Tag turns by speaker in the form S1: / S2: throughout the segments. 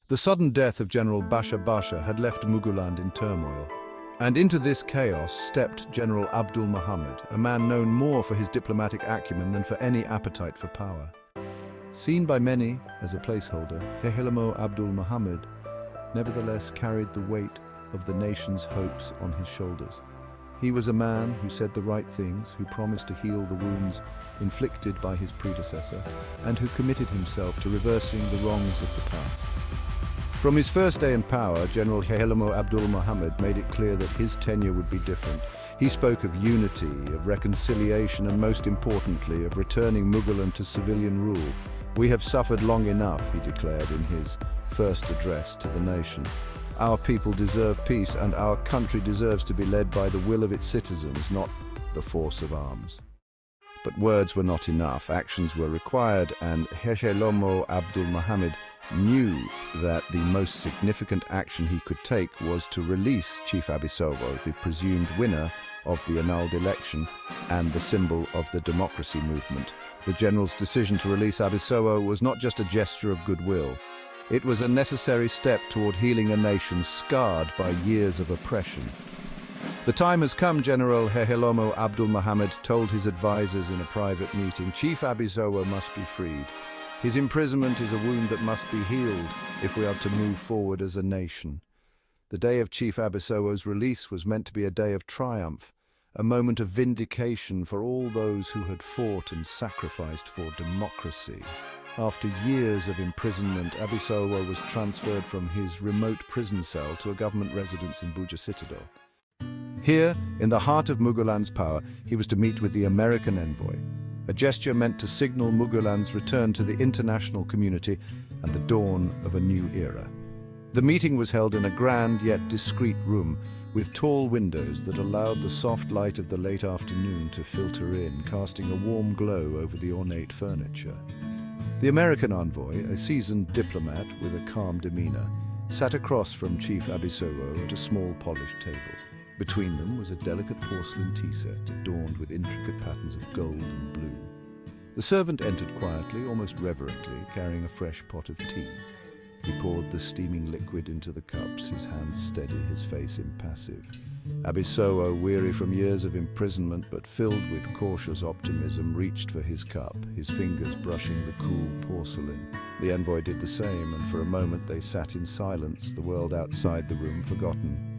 S1: The sudden death of General Basha had left Muguland in turmoil. And into this chaos stepped General Abdul Muhammad, a man known more for his diplomatic acumen than for any appetite for power. Seen by many as a placeholder, Jejelomo Abdul Muhammad nevertheless carried the weight of the nation's hopes on his shoulders. He was a man who said the right things, who promised to heal the wounds inflicted by his predecessor, and who committed himself to reversing the wrongs of the past. From his first day in power, General Jejelomo Abdul Muhammad made it clear that his tenure would be different. He spoke of unity, of reconciliation, and most importantly, of returning Muguland to civilian rule. "We have suffered long enough," he declared in his first address to the nation. "Our people deserve peace, and our country deserves to be led by the will of its citizens, not the force of arms." But words were not enough, actions were required, and Jejelomo Abdul Muhammad knew that the most significant action he could take was to release Chief Bisola, the presumed winner of the annulled election and the symbol of the democracy movement. The general's decision to release Bisola was not just a gesture of goodwill. It was a necessary step toward healing a nation scarred by years of oppression. "The time has come," General Jejelomo Abdul Muhammad told his advisors in a private meeting. "Chief Bisola must be freed. His imprisonment is a wound that must be healed if we are to move forward as a nation." The day of Chief Bisola's release was meant to be a day of triumph, a moment of vindication for all those who had fought and sacrificed for democracy. After years of imprisonment, Bisola was transferred from his remote prison cell to a government residence in Buja Citadel. Here, in the heart of Muguland's power, he was to meet with the American envoy, a gesture meant to signal Muguland's return to the international community and the dawn of a new era. The meeting was held in a grand yet discreet room with tall windows that allowed the soft light of the late afternoon to filter in, casting a warm glow over the ornate furniture. The American envoy, a seasoned diplomat with a calm demeanor, sat across from Chief Bisola at a small polished table. Between them was a delicate porcelain tea set adorned with intricate patterns of gold and blue. The servant entered quietly, almost reverently, carrying a fresh pot of tea. He poured the steaming liquid into the cups, his hands steady, his face impassive. Bisola, weary from years of imprisonment but filled with cautious optimism, reached for his cup, his fingers brushing the cool porcelain. The envoy did the same, and for a moment they sat in silence, the world outside the room forgotten.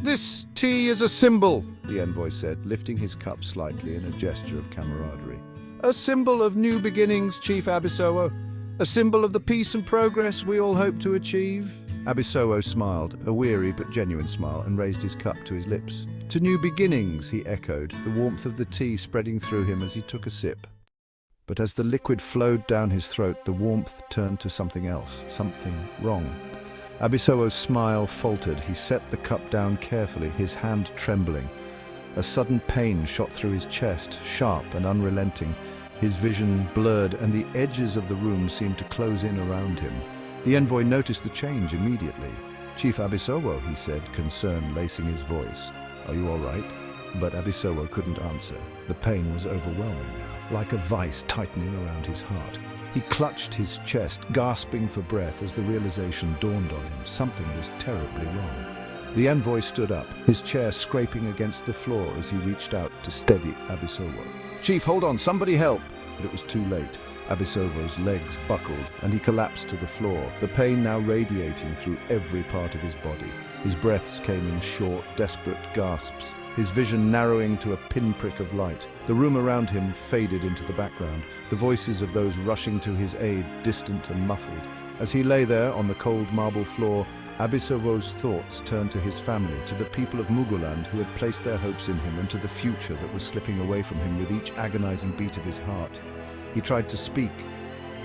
S1: "This tea is a symbol," the envoy said, lifting his cup slightly in a gesture of camaraderie. "A symbol of new beginnings, Chief Bisola. A symbol of the peace and progress we all hope to achieve." Bisola smiled, a weary but genuine smile, and raised his cup to his lips. "To new beginnings," he echoed, the warmth of the tea spreading through him as he took a sip. But as the liquid flowed down his throat, the warmth turned to something else, something wrong. Bisola's smile faltered. He set the cup down carefully, his hand trembling. A sudden pain shot through his chest, sharp and unrelenting. His vision blurred, and the edges of the room seemed to close in around him. The envoy noticed the change immediately. "Chief Bisola," he said, concern lacing his voice. "Are you all right?" But Bisola couldn't answer. The pain was overwhelming now, like a vice tightening around his heart. He clutched his chest, gasping for breath as the realization dawned on him. Something was terribly wrong. The envoy stood up, his chair scraping against the floor as he reached out to steady Bisola. "Chief, hold on, somebody help!" But it was too late. Bisola's legs buckled, and he collapsed to the floor, the pain now radiating through every part of his body. His breaths came in short, desperate gasps, his vision narrowing to a pinprick of light. The room around him faded into the background, the voices of those rushing to his aid distant and muffled. As he lay there on the cold marble floor, Bisola's thoughts turned to his family, to the people of Muguland who had placed their hopes in him, and to the future that was slipping away from him with each agonizing beat of his heart. He tried to speak,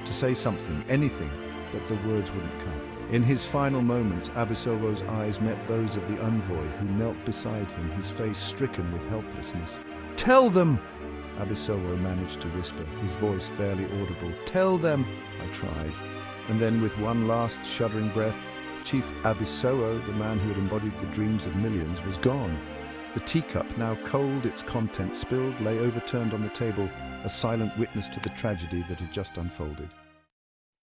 S1: to say something, anything, but the words wouldn't come. In his final moments, Bisola's eyes met those of the envoy who knelt beside him, his face stricken with helplessness. "Tell them!" Bisola managed to whisper, his voice barely audible. "Tell them!" I tried. And then with one last shuddering breath, Chief Bisola, the man who had embodied the dreams of millions, was gone. The teacup, now cold, its contents spilled, lay overturned on the table, a silent witness to the tragedy that had just unfolded.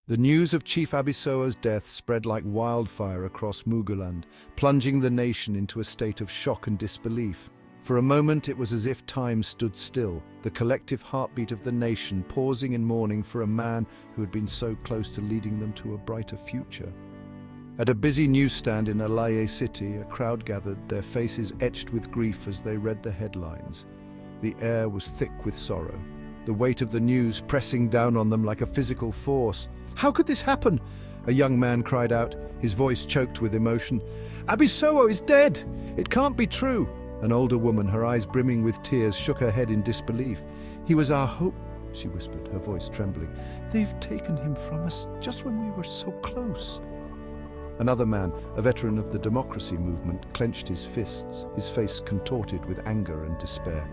S1: The news of Chief Abisoa's death spread like wildfire across Muguland, plunging the nation into a state of shock and disbelief. For a moment it was as if time stood still, the collective heartbeat of the nation pausing in mourning for a man who had been so close to leading them to a brighter future. At a busy newsstand in Alaye City, a crowd gathered, their faces etched with grief as they read the headlines. The air was thick with sorrow, the weight of the news pressing down on them like a physical force. "How could this happen?" a young man cried out, his voice choked with emotion. "Abisoa is dead! It can't be true!" An older woman, her eyes brimming with tears, shook her head in disbelief. "He was our hope," she whispered, her voice trembling. "They've taken him from us just when we were so close." Another man, a veteran of the democracy movement, clenched his fists, his face contorted with anger and despair.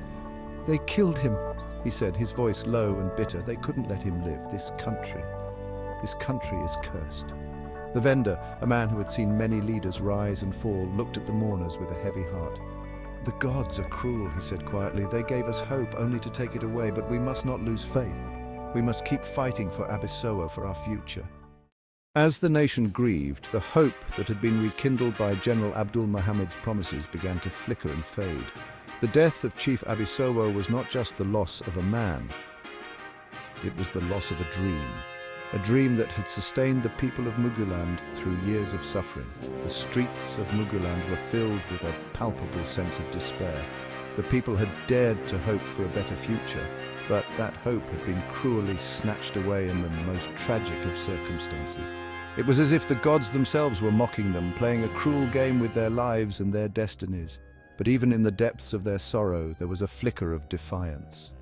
S1: "They killed him," he said, his voice low and bitter. "They couldn't let him live. This country is cursed." The vendor, a man who had seen many leaders rise and fall, looked at the mourners with a heavy heart. "The gods are cruel," he said quietly. "They gave us hope only to take it away, but we must not lose faith. We must keep fighting for Abisoa, for our future." As the nation grieved, the hope that had been rekindled by General Abdul Muhammad's promises began to flicker and fade. The death of Chief Abisoa was not just the loss of a man, it was the loss of a dream that had sustained the people of Muguland through years of suffering. The streets of Muguland were filled with a palpable sense of despair. The people had dared to hope for a better future, but that hope had been cruelly snatched away in the most tragic of circumstances. It was as if the gods themselves were mocking them, playing a cruel game with their lives and their destinies. But even in the depths of their sorrow, there was a flicker of defiance.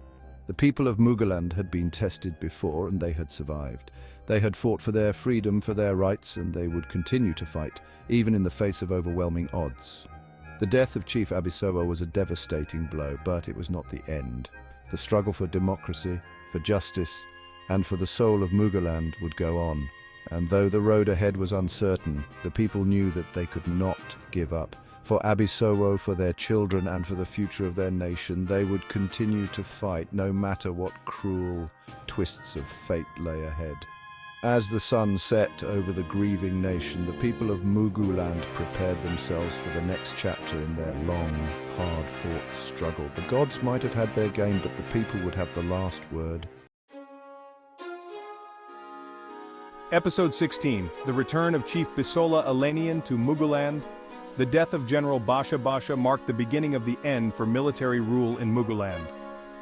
S1: The people of Muguland had been tested before, and they had survived. They had fought for their freedom, for their rights, and they would continue to fight, even in the face of overwhelming odds. The death of Chief Abisoa was a devastating blow, but it was not the end. The struggle for democracy, for justice, and for the soul of Muguland would go on. And though the road ahead was uncertain, the people knew that they could not give up. For Abisoa, for their children, and for the future of their nation, they would continue to fight, no matter what cruel twists of fate lay ahead. As the sun set over the grieving nation, the people of Muguland prepared themselves for the next chapter in their long, hard-fought struggle. The gods might have had their game, but the people would have the last word.
S2: Episode 16, The Return of Chief Bisola Eleniyan to Muguland. The death of General Basha marked the beginning of the end for military rule in Muguland.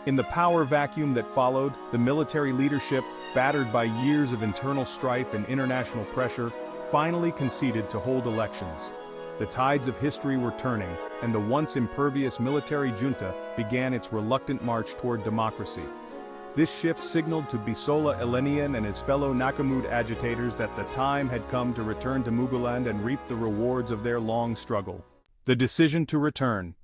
S2: In the power vacuum that followed, the military leadership, battered by years of internal strife and international pressure, finally conceded to hold elections. The tides of history were turning, and the once impervious military junta began its reluctant march toward democracy. This shift signaled to Bisola Eleniyan and his fellow Nakamud agitators that the time had come to return to Muguland and reap the rewards of their long struggle. The decision to return.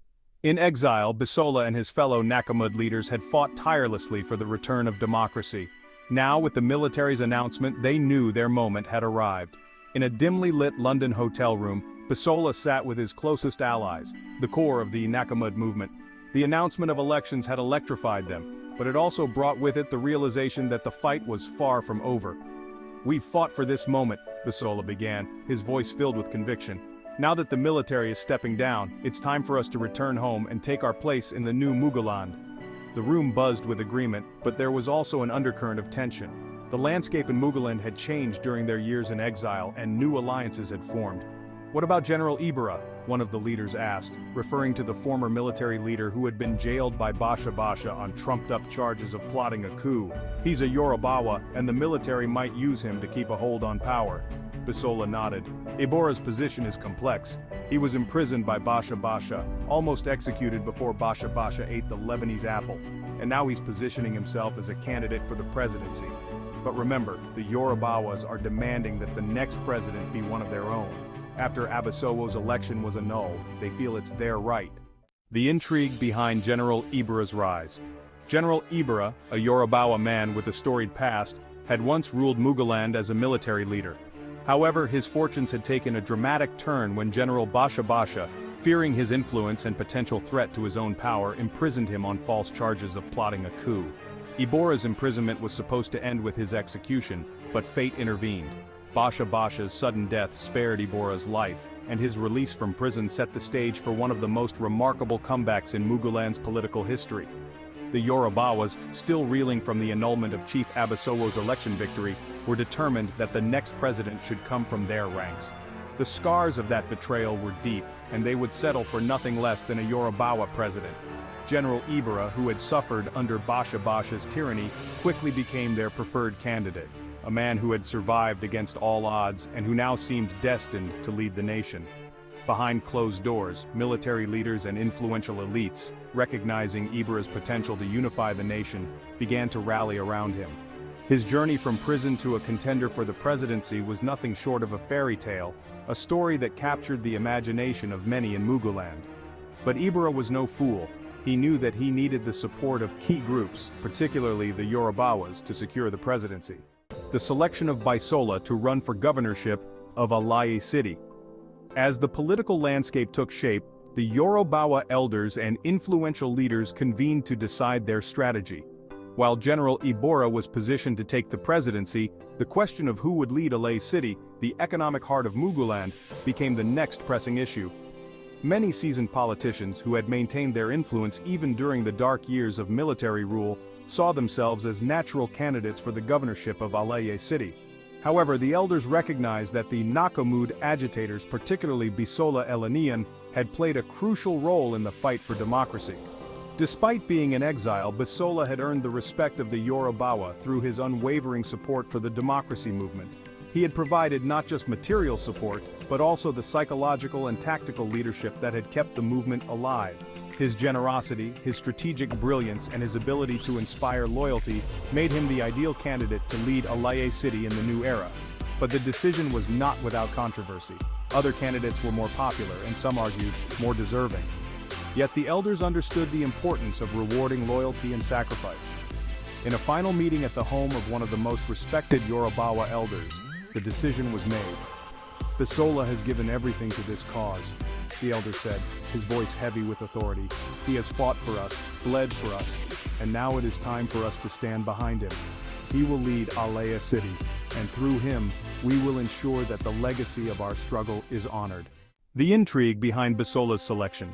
S2: In exile, Bisola and his fellow Nakamud leaders had fought tirelessly for the return of democracy. Now, with the military's announcement, they knew their moment had arrived. In a dimly lit London hotel room, Bisola sat with his closest allies, the core of the Nakamud movement. The announcement of elections had electrified them, but it also brought with it the realization that the fight was far from over. "We've fought for this moment," Bisola began, his voice filled with conviction. "Now that the military is stepping down, it's time for us to return home and take our place in the new Muguland." The room buzzed with agreement, but there was also an undercurrent of tension. The landscape in Muguland had changed during their years in exile, and new alliances had formed. "What about General Ibra?" one of the leaders asked, referring to the former military leader who had been jailed by Basha on trumped-up charges of plotting a coup. "He's a Yorubawa, and the military might use him to keep a hold on power." Bisola nodded. "Ibora's position is complex. He was imprisoned by Basha, almost executed before Basha ate the Lebanese apple, and now he's positioning himself as a candidate for the presidency. But remember, the Yorubawas are demanding that the next president be one of their own. After Abisoa's election was annulled, they feel it's their right." The intrigue behind General Ibra's rise. General Ibra, a Yorubawa man with a storied past, had once ruled Muguland as a military leader. However, his fortunes had taken a dramatic turn when General Basha, fearing his influence and potential threat to his own power, imprisoned him on false charges of plotting a coup. Ibora's imprisonment was supposed to end with his execution, But fate intervened. Basha Basha's sudden death spared Ibora's life, and his release from prison set the stage for one of the most remarkable comebacks in Muguland's political history. The Yorubawas, still reeling from the annulment of Chief Abisowo's election victory, were determined that the next president should come from their ranks. The scars of that betrayal were deep, and they would settle for nothing less than a Yorubawa president. General Ibora, who had suffered under Basha Basha's tyranny, quickly became their preferred candidate, a man who had survived against all odds and who now seemed destined to lead the nation. Behind closed doors, military leaders and influential elites, recognizing Ibora's potential to unify the nation, began to rally around him. His journey from prison to a contender for the presidency was nothing short of a fairy tale, a story that captured the imagination of many in Muguland. But Ibora was no fool. He knew that he needed the support of key groups, particularly the Yorubawas, to secure the presidency. The selection of Bisola to run for governorship of Alaye City. As the political landscape took shape, the Yorubawa elders and influential leaders convened to decide their strategy. While General Ibora was positioned to take the presidency, the question of who would lead Alaye City, the economic heart of Muguland, became the next pressing issue. Many seasoned politicians who had maintained their influence even during the dark years of military rule saw themselves as natural candidates for the governorship of Alaye City. However, the elders recognized that the Nakamud agitators, particularly Bisola Eleniyan, had played a crucial role in the fight for democracy. Despite being in exile, Bisola had earned the respect of the Yorubawa through his unwavering support for the democracy movement. He had provided not just material support, but also the psychological and tactical leadership that had kept the movement alive. His generosity, his strategic brilliance, and his ability to inspire loyalty made him the ideal candidate to lead Alaye City in the new era. But the decision was not without controversy. Other candidates were more popular, and some argued, more deserving. Yet the elders understood the importance of rewarding loyalty and sacrifice. In a final meeting at the home of one of the most respected Yorubawa elders, the decision was made. Bisola has given everything to this cause, the elder said, his voice heavy with authority. He has fought for us, bled for us, and now it is time for us to stand behind him. He will lead Alaye City, and through him, we will ensure that the legacy of our struggle is honored. The intrigue behind Bisola's selection.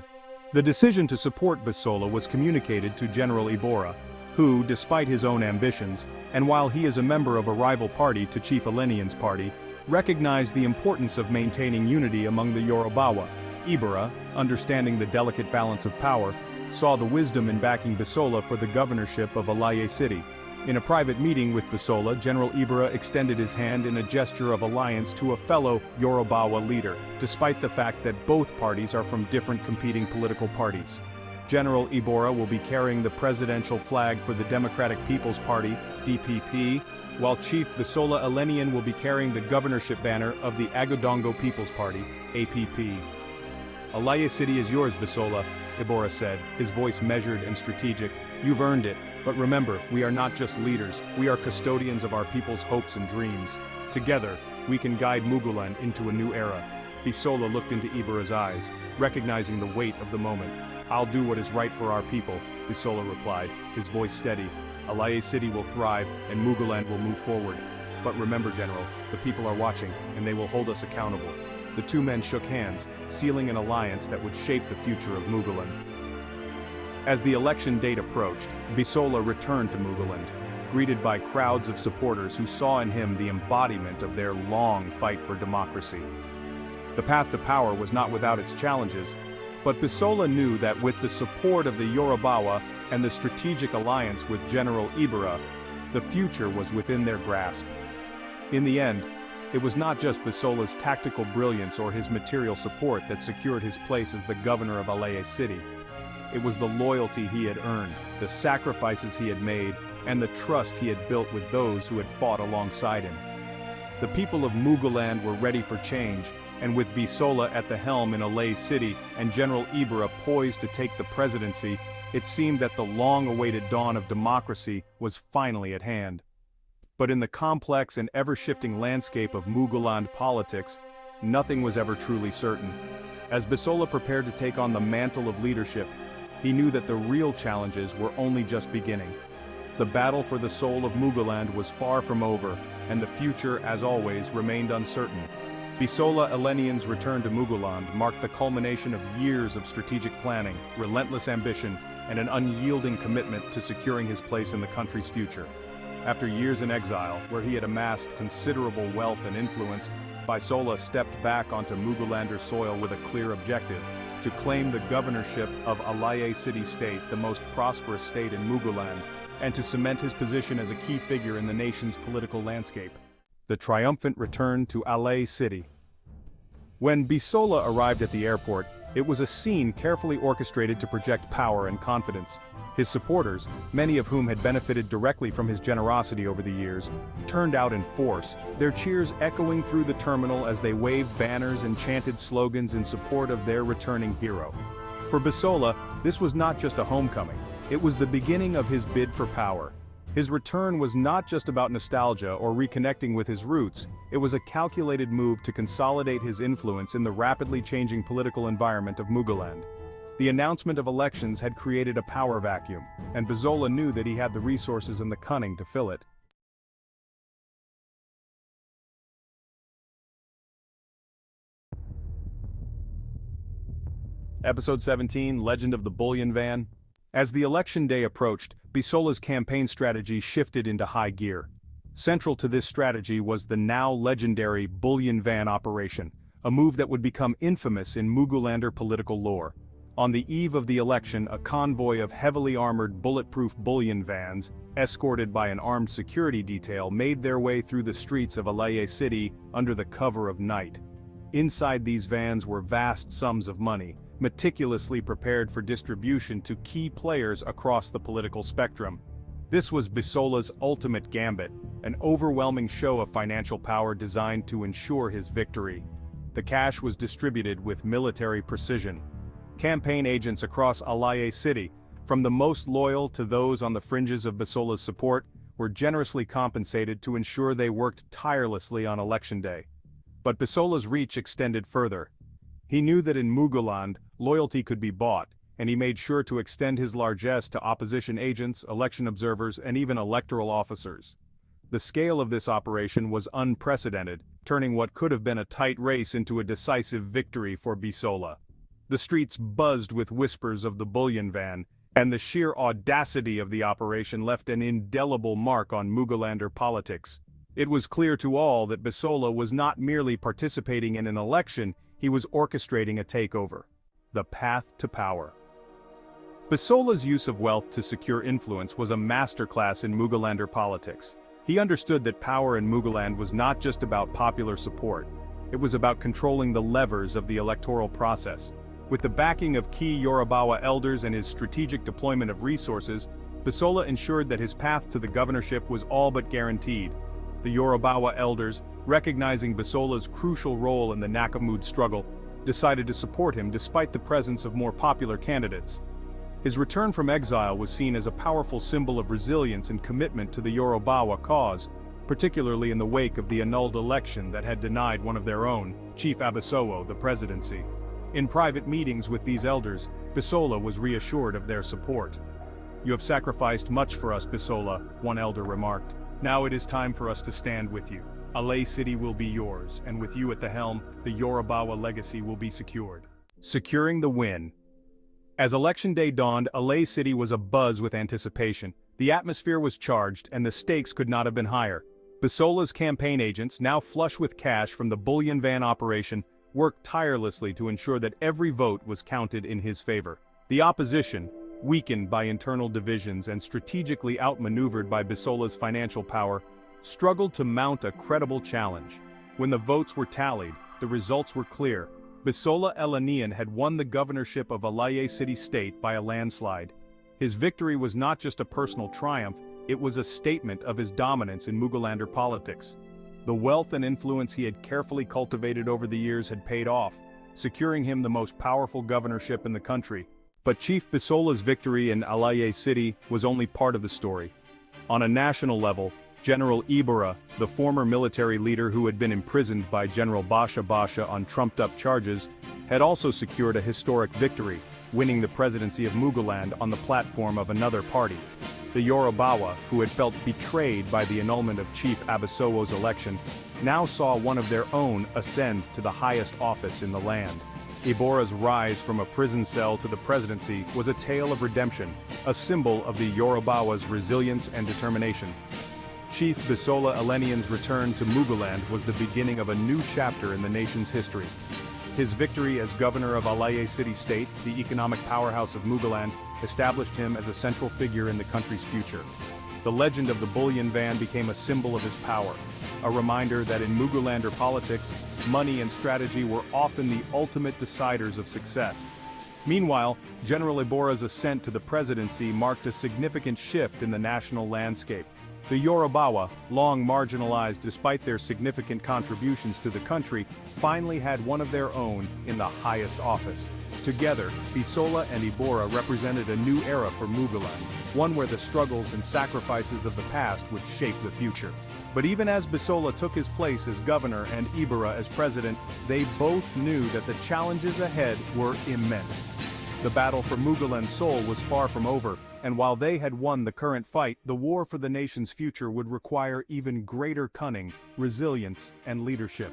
S2: The decision to support Bisola was communicated to General Ibora, who, despite his own ambitions, and while he is a member of a rival party to Chief Eleniyan's party, recognized the importance of maintaining unity among the Yorubawa. Ibora, understanding the delicate balance of power, saw the wisdom in backing Bisola for the governorship of Alaye City. In a private meeting with Bisola, General Ibora extended his hand in a gesture of alliance to a fellow Yorubawa leader, despite the fact that both parties are from different competing political parties. General Ibora will be carrying the presidential flag for the Democratic People's Party, DPP, while Chief Bisola Eleniyan will be carrying the governorship banner of the Agodongo People's Party, APP. Alaye City is yours, Bisola, Ibora said, his voice measured and strategic. You've earned it, but remember, we are not just leaders, we are custodians of our people's hopes and dreams. Together, we can guide Muguland into a new era. Bisola looked into Ibora's eyes, recognizing the weight of the moment. I'll do what is right for our people, Bisola replied, his voice steady. Alaye City will thrive, and Muguland will move forward. But remember, General, the people are watching, and they will hold us accountable. The two men shook hands, sealing an alliance that would shape the future of Muguland. As the election date approached, Bisola returned to Muguland, greeted by crowds of supporters who saw in him the embodiment of their long fight for democracy. The path to power was not without its challenges, but Bisola knew that with the support of the Yorubawa and the strategic alliance with General Ibora, the future was within their grasp. In the end, it was not just Bisola's tactical brilliance or his material support that secured his place as the governor of Alaye City. It was the loyalty he had earned, the sacrifices he had made, and the trust he had built with those who had fought alongside him. The people of Muguland were ready for change, and with Bisola at the helm in Alaye City and General Ibora poised to take the presidency, it seemed that the long-awaited dawn of democracy was finally at hand. But in the complex and ever-shifting landscape of Muguland politics, nothing was ever truly certain. As Bisola prepared to take on the mantle of leadership, he knew that the real challenges were only just beginning. The battle for the soul of Muguland was far from over, and the future, as always, remained uncertain. Bisola Eleniyan's return to Muguland marked the culmination of years of strategic planning, relentless ambition, and an unyielding commitment to securing his place in the country's future. After years in exile, where he had amassed considerable wealth and influence, Bisola stepped back onto Mugulander soil with a clear objective: to claim the governorship of Alaye City-State, the most prosperous state in Muguland, and to cement his position as a key figure in the nation's political landscape. The triumphant return to Alaye City. When Bisola arrived at the airport, it was a scene carefully orchestrated to project power and confidence. His supporters, many of whom had benefited directly from his generosity over the years, turned out in force, their cheers echoing through the terminal as they waved banners and chanted slogans in support of their returning hero. For Bisola, this was not just a homecoming, it was the beginning of his bid for power. His return was not just about nostalgia or reconnecting with his roots, it was a calculated move to consolidate his influence in the rapidly changing political environment of Muguland. The announcement of elections had created a power vacuum, and Bisola knew that he had the resources and the cunning to fill it. Episode 17, Legend of the Bullion Van. As the election day approached, Bisola's campaign strategy shifted into high gear. Central to this strategy was the now legendary Bullion Van operation, a move that would become infamous in Mugulander political lore. On the eve of the election, a convoy of heavily armored bulletproof bullion vans, escorted by an armed security detail, made their way through the streets of Alaye City under the cover of night. Inside these vans were vast sums of money, meticulously prepared for distribution to key players across the political spectrum. This was Bisola's ultimate gambit, an overwhelming show of financial power designed to ensure his victory. The cash was distributed with military precision. Campaign agents across Alaye City, from the most loyal to those on the fringes of Bisola's support, were generously compensated to ensure they worked tirelessly on election day. But Bisola's reach extended further. He knew that in Muguland, loyalty could be bought, and he made sure to extend his largesse to opposition agents, election observers, and even electoral officers. The scale of this operation was unprecedented, turning what could have been a tight race into a decisive victory for Bisola. The streets buzzed with whispers of the Bullion Van, and the sheer audacity of the operation left an indelible mark on Mugulander politics. It was clear to all that Bisola was not merely participating in an election, he was orchestrating a takeover. The path to power. Bisola's use of wealth to secure influence was a masterclass in Mugulander politics. He understood that power in Muguland was not just about popular support. It was about controlling the levers of the electoral process. With the backing of key Yorubawa elders and his strategic deployment of resources, Bisola ensured that his path to the governorship was all but guaranteed. The Yorubawa elders, recognizing Bisola's crucial role in the Nakamud struggle, decided to support him despite the presence of more popular candidates. His return from exile was seen as a powerful symbol of resilience and commitment to the Yorubawa cause, particularly in the wake of the annulled election that had denied one of their own, Chief Abisowo, the presidency. In private meetings with these elders, Bisola was reassured of their support. "You have sacrificed much for us, Bisola," one elder remarked. "Now it is time for us to stand with you. Alaye City will be yours, and with you at the helm, the Yorubawa legacy will be secured." Securing the win. As election day dawned, Alaye City was abuzz with anticipation. The atmosphere was charged, and the stakes could not have been higher. Bisola's campaign agents, now flush with cash from the Bullion Van operation, worked tirelessly to ensure that every vote was counted in his favor. The opposition, weakened by internal divisions and strategically outmaneuvered by Bisola's financial power, struggled to mount a credible challenge. When the votes were tallied, the results were clear. Bisola Eleniyan had won the governorship of Alaye City-State by a landslide. His victory was not just a personal triumph, it was a statement of his dominance in Mugulander politics. The wealth and influence he had carefully cultivated over the years had paid off, securing him the most powerful governorship in the country. But Chief Bisola's victory in Alaye City was only part of the story. On a national level, General Ibara, the former military leader who had been imprisoned by General Basha Basha on trumped-up charges, had also secured a historic victory, winning the presidency of Muguland on the platform of another party. The Yorubawa, who had felt betrayed by the annulment of Chief Abisowo's election, now saw one of their own ascend to the highest office in the land. Ibora's rise from a prison cell to the presidency was a tale of redemption, a symbol of the Yorubawa's resilience and determination. Chief Bisola Eleniyan's return to Muguland was the beginning of a new chapter in the nation's history. His victory as governor of Alaye City State, the economic powerhouse of Muguland, established him as a central figure in the country's future. The legend of the Bullion Van became a symbol of his power, a reminder that in Mugulander politics, money and strategy were often the ultimate deciders of success. Meanwhile, General Ibora's ascent to the presidency marked a significant shift in the national landscape. The Yorubawa, long marginalized despite their significant contributions to the country, finally had one of their own in the highest office. Together, Bisola and Ibora represented a new era for Muguland, one where the struggles and sacrifices of the past would shape the future. But even as Bisola took his place as governor and Ibora as president, they both knew that the challenges ahead were immense. The battle for Muguland's soul was far from over, and while they had won the current fight, the war for the nation's future would require even greater cunning, resilience, and leadership.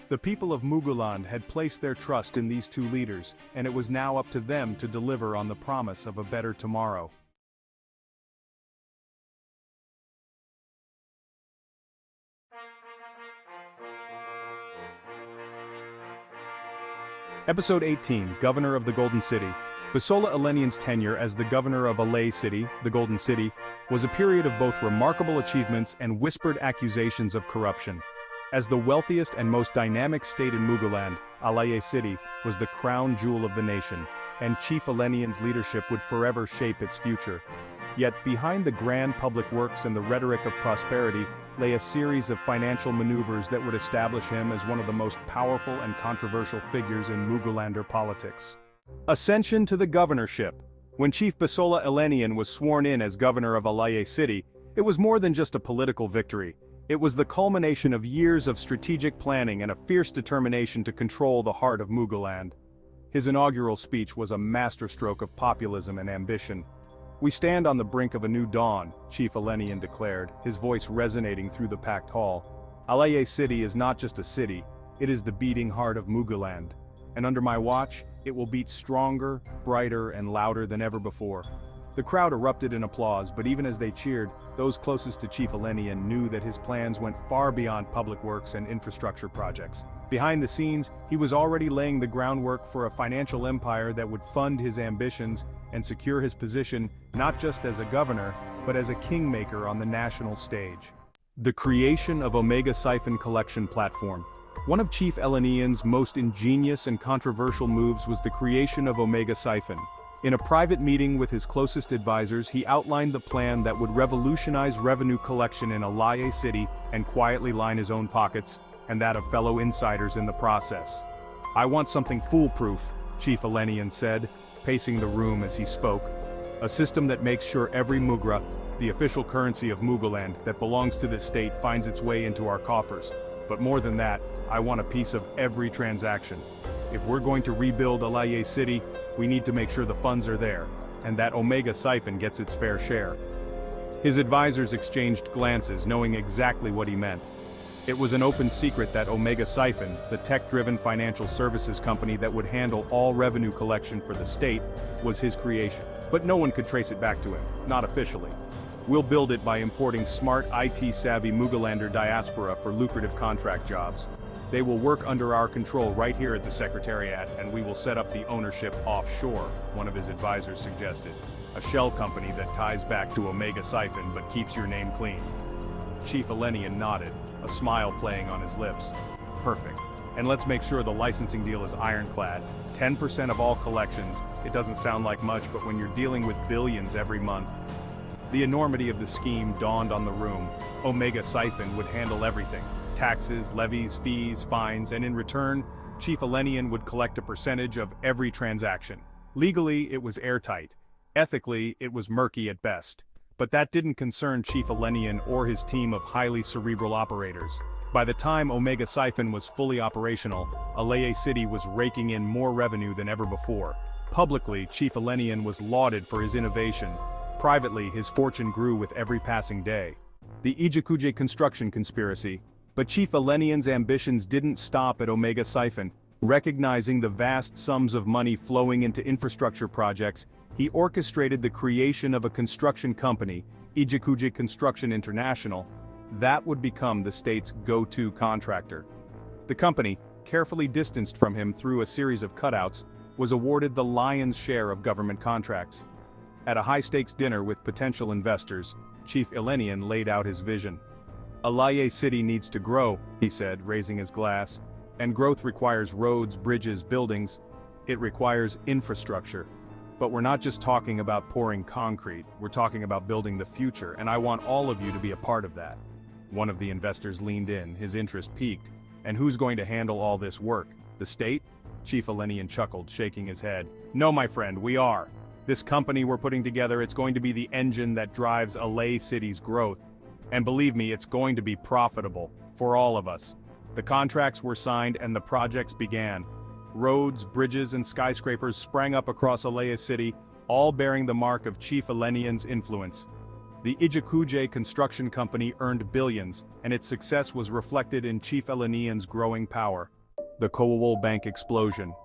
S2: The people of Muguland had placed their trust in these two leaders, and it was now up to them to deliver on the promise of a better tomorrow. Episode 18, Governor of the Golden City. Bisola Eleniyan's tenure as the governor of Alaye City, the Golden City, was a period of both remarkable achievements and whispered accusations of corruption. As the wealthiest and most dynamic state in Muguland, Alaye City was the crown jewel of the nation, and Chief Eleniyan's leadership would forever shape its future. Yet behind the grand public works and the rhetoric of prosperity lay a series of financial maneuvers that would establish him as one of the most powerful and controversial figures in Mugulander politics. Ascension to the governorship. When Chief Bisola Eleniyan was sworn in as governor of Alaye City, it was more than just a political victory. It was the culmination of years of strategic planning and a fierce determination to control the heart of Muguland. His inaugural speech was a masterstroke of populism and ambition. "We stand on the brink of a new dawn," Chief Eleniyan declared, his voice resonating through the packed hall. "Alaye City is not just a city, it is the beating heart of Muguland. And under my watch, it will beat stronger, brighter, and louder than ever before." The crowd erupted in applause, but even as they cheered, those closest to Chief Eleniyan knew that his plans went far beyond public works and infrastructure projects. Behind the scenes, he was already laying the groundwork for a financial empire that would fund his ambitions and secure his position not just as a governor, but as a kingmaker on the national stage. The creation of Omega Siphon Collection Platform. One of Chief Eleniyan's most ingenious and controversial moves was the creation of Omega Siphon. In a private meeting with his closest advisors, he outlined the plan that would revolutionize revenue collection in Alaye City and quietly line his own pockets, and that of fellow insiders in the process. "I want something foolproof," Chief Eleniyan said, pacing the room as he spoke. "A system that makes sure every mugra, the official currency of Muguland that belongs to this state, finds its way into our coffers. But more than that, I want a piece of every transaction. If we're going to rebuild Alaye City, we need to make sure the funds are there, and that Omega Siphon gets its fair share." His advisors exchanged glances, knowing exactly what he meant. It was an open secret that Omega Siphon, the tech-driven financial services company that would handle all revenue collection for the state, was his creation. But no one could trace it back to him, not officially. "We'll build it by importing smart, IT-savvy Mugulander diaspora for lucrative contract jobs. They will work under our control right here at the Secretariat, and we will set up the ownership offshore," one of his advisors suggested. "A shell company that ties back to Omega Siphon but keeps your name clean." Chief Eleniyan nodded, a smile playing on his lips. "Perfect. And let's make sure the licensing deal is ironclad. 10% of all collections. It doesn't sound like much, but when you're dealing with billions every month." The enormity of the scheme dawned on the room. Omega Siphon would handle everything. Taxes, levies, fees, fines, and in return, Chief Eleniyan would collect a percentage of every transaction. Legally, it was airtight. Ethically, it was murky at best. But that didn't concern Chief Eleniyan or his team of highly cerebral operators. By the time Omega Siphon was fully operational, Alaye City was raking in more revenue than ever before. Publicly, Chief Eleniyan was lauded for his innovation. Privately, his fortune grew with every passing day. The Ijikuje construction conspiracy. But Chief Eleniyan's ambitions didn't stop at Omega Siphon. Recognizing the vast sums of money flowing into infrastructure projects, he orchestrated the creation of a construction company, Ijikuje Construction International, that would become the state's go-to contractor. The company, carefully distanced from him through a series of cutouts, was awarded the lion's share of government contracts. At a high-stakes dinner with potential investors, Chief Eleniyan laid out his vision. Alaye City needs to grow, he said, raising his glass. And growth requires roads, bridges, buildings. It requires infrastructure. But we're not just talking about pouring concrete, we're talking about building the future, and I want all of you to be a part of that. One of the investors leaned in, his interest piqued. And who's going to handle all this work? The state? Chief Eleniyan chuckled, shaking his head. No, my friend, we are. This company we're putting together, it's going to be the engine that drives Alaye City's growth. And believe me, it's going to be profitable, for all of us. The contracts were signed and the projects began. Roads, bridges, and skyscrapers sprang up across Alaye City, all bearing the mark of Chief Eleniyan's influence. The Ijikuje Construction Company earned billions, and its success was reflected in Chief Eleniyan's growing power. The Kowawol Bank explosion.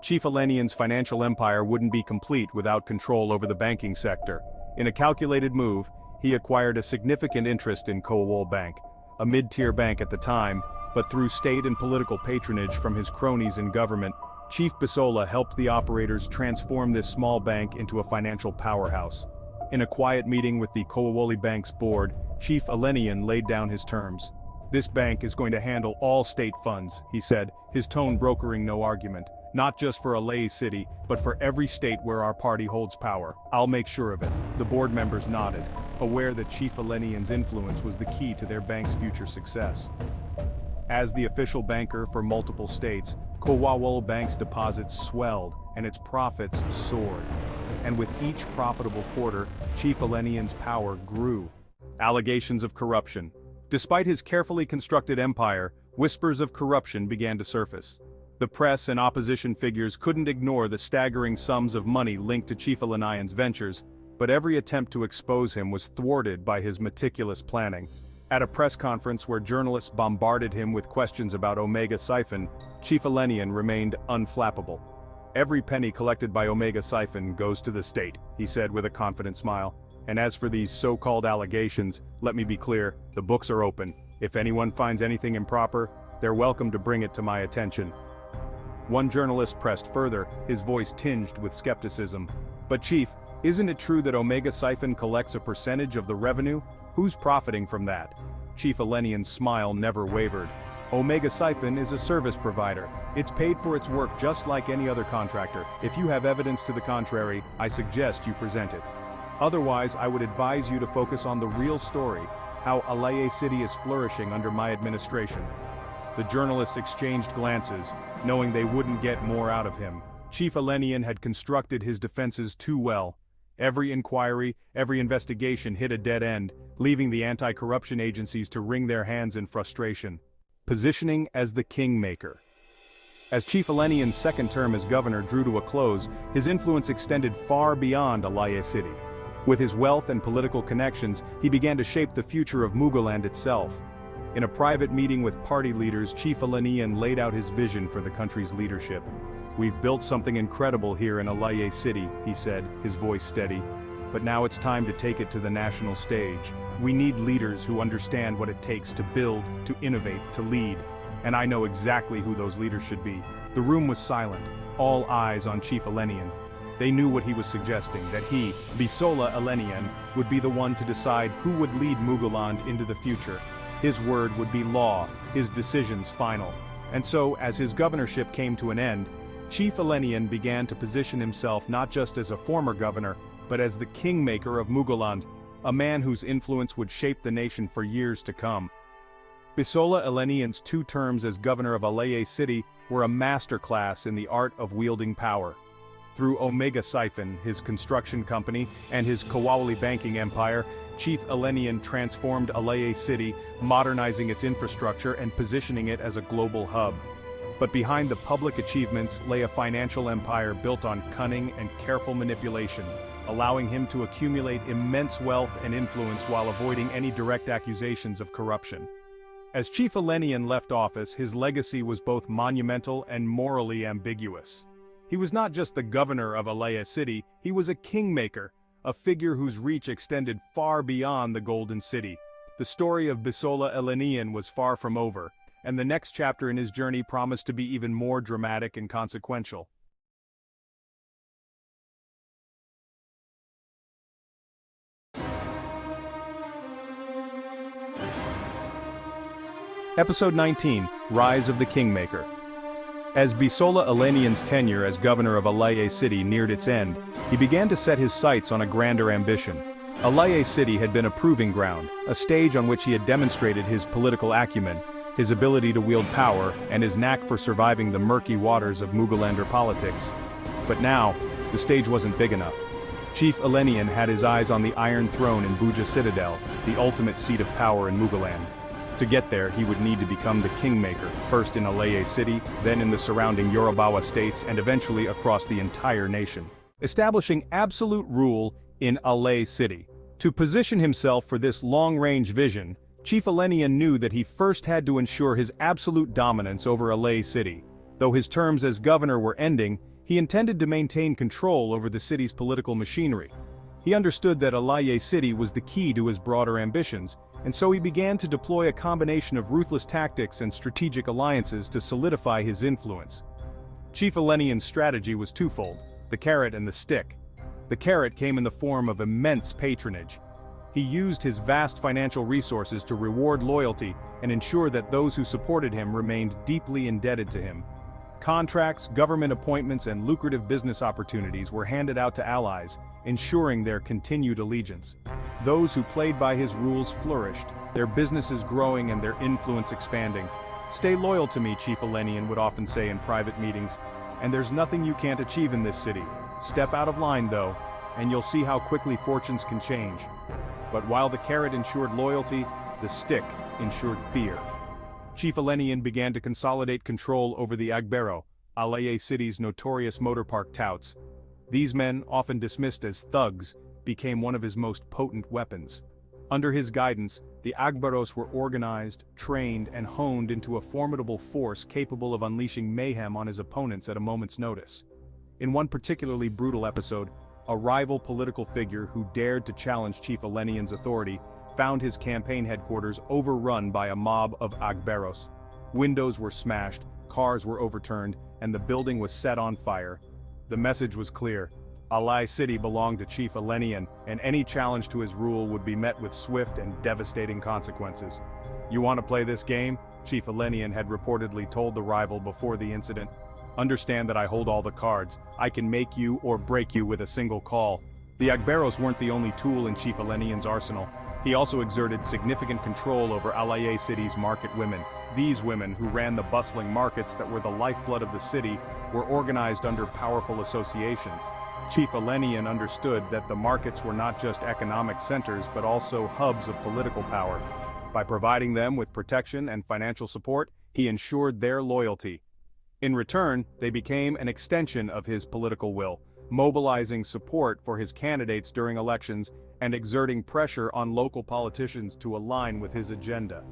S2: Chief Eleniyan's financial empire wouldn't be complete without control over the banking sector. In a calculated move, he acquired a significant interest in Kowawol Bank, a mid-tier bank at the time, but through state and political patronage from his cronies in government, Chief Bisola helped the operators transform this small bank into a financial powerhouse. In a quiet meeting with the Kowawoli Bank's board, Chief Eleniyan laid down his terms. This bank is going to handle all state funds, he said, his tone brokering no argument. Not just for Alaye City, but for every state where our party holds power. I'll make sure of it. The board members nodded, aware that Chief Eleniyan's influence was the key to their bank's future success. As the official banker for multiple states, Kowawol Bank's deposits swelled and its profits soared. And with each profitable quarter, Chief Eleniyan's power grew. Allegations of corruption. Despite his carefully constructed empire, whispers of corruption began to surface. The press and opposition figures couldn't ignore the staggering sums of money linked to Chief Eleniyan's ventures, but every attempt to expose him was thwarted by his meticulous planning. At a press conference where journalists bombarded him with questions about Omega Siphon, Chief Eleniyan remained unflappable. Every penny collected by Omega Siphon goes to the state, he said with a confident smile. And as for these so-called allegations, let me be clear, the books are open. If anyone finds anything improper, they're welcome to bring it to my attention. One journalist pressed further, his voice tinged with skepticism. But Chief, isn't it true that Omega Siphon collects a percentage of the revenue? Who's profiting from that? Chief Eleniyan's smile never wavered. Omega Siphon is a service provider. It's paid for its work just like any other contractor. If you have evidence to the contrary, I suggest you present it. Otherwise, I would advise you to focus on the real story, how Alaye City is flourishing under my administration. The journalists exchanged glances, knowing they wouldn't get more out of him. Chief Eleniyan had constructed his defenses too well. Every inquiry, every investigation hit a dead end, leaving the anti-corruption agencies to wring their hands in frustration. Positioning as the Kingmaker. As Chief Eleniyan's second term as governor drew to a close, his influence extended far beyond Alaye City. With his wealth and political connections, he began to shape the future of Muguland itself. In a private meeting with party leaders, Chief Eleniyan laid out his vision for the country's leadership. "We've built something incredible here in Alaye City," he said, his voice steady. "But now it's time to take it to the national stage. We need leaders who understand what it takes to build, to innovate, to lead. And I know exactly who those leaders should be." The room was silent, all eyes on Chief Eleniyan. They knew what he was suggesting, that he, Bisola Eleniyan, would be the one to decide who would lead Muguland into the future. His word would be law, his decisions final. And so, as his governorship came to an end, Chief Eleniyan began to position himself not just as a former governor, but as the Kingmaker of Muguland, a man whose influence would shape the nation for years to come. Bisola Eleniyan's 2 terms as governor of Alaye City were a masterclass in the art of wielding power. Through Omega Siphon, his construction company, and his Kowawoli banking empire, Chief Eleniyan transformed Alaye City, modernizing its infrastructure and positioning it as a global hub. But behind the public achievements lay a financial empire built on cunning and careful manipulation. allowing him to accumulate immense wealth and influence while avoiding any direct accusations of corruption. As Chief Eleniyan left office, his legacy was both monumental and morally ambiguous. He was not just the governor of Alaya City, he was a kingmaker, a figure whose reach extended far beyond the Golden City. The story of Bisola Eleniyan was far from over, and the next chapter in his journey promised to be even more dramatic and consequential. Episode 19, Rise of the Kingmaker. As Bisola Eleniyan's tenure as governor of Alaya City neared its end, he began to set his sights on a grander ambition. Alaya City had been a proving ground, a stage on which he had demonstrated his political acumen, his ability to wield power, and his knack for surviving the murky waters of Mugulander politics. But now, the stage wasn't big enough. Chief Eleniyan had his eyes on the Iron Throne in Buja Citadel, the ultimate seat of power in Muguland. To get there, he would need to become the kingmaker, first in Alaya City, then in the surrounding Yorubawa states, and eventually across the entire nation, establishing absolute rule in Alaya City. To position himself for this long-range vision, Chief Eleniyan knew that he first had to ensure his absolute dominance over Alaya City. Though his terms as governor were ending, he intended to maintain control over the city's political machinery. He understood that Alaya City was the key to his broader ambitions, and so he began to deploy a combination of ruthless tactics and strategic alliances to solidify his influence. Chief Eleniyan's strategy was twofold: the carrot and the stick. The carrot came in the form of immense patronage. He used his vast financial resources to reward loyalty and ensure that those who supported him remained deeply indebted to him. Contracts, government appointments, and lucrative business opportunities were handed out to allies, ensuring their continued allegiance. Those who played by his rules flourished, their businesses growing and their influence expanding. "Stay loyal to me," Chief Eleniyan would often say in private meetings, "and there's nothing you can't achieve in this city. Step out of line though, and you'll see how quickly fortunes can change." But while the carrot ensured loyalty, the stick ensured fear. Chief Eleniyan began to consolidate control over the Agbero, Alaya City's notorious motor park touts. These men, often dismissed as thugs, became one of his most potent weapons. Under his guidance, the Agberos were organized, trained, and honed into a formidable force capable of unleashing mayhem on his opponents at a moment's notice. In one particularly brutal episode, a rival political figure who dared to challenge Chief Eleniyan's authority found his campaign headquarters overrun by a mob of Agberos. Windows were smashed, cars were overturned, and the building was set on fire. The message was clear: Alaya City belonged to Chief Eleniyan, and any challenge to his rule would be met with swift and devastating consequences. "You want to play this game?" Chief Eleniyan had reportedly told the rival before the incident. "Understand that I hold all the cards. I can make you or break you with a single call." The Agberos weren't the only tool in Chief Eleniyan's arsenal. He also exerted significant control over Alaya City's market women. These women, who ran the bustling markets that were the lifeblood of the city, were organized under powerful associations. Chief Eleniyan understood that the markets were not just economic centers but also hubs of political power. By providing them with protection and financial support, he ensured their loyalty. In return, they became an extension of his political will, mobilizing support for his candidates during elections and exerting pressure on local politicians to align with his agenda.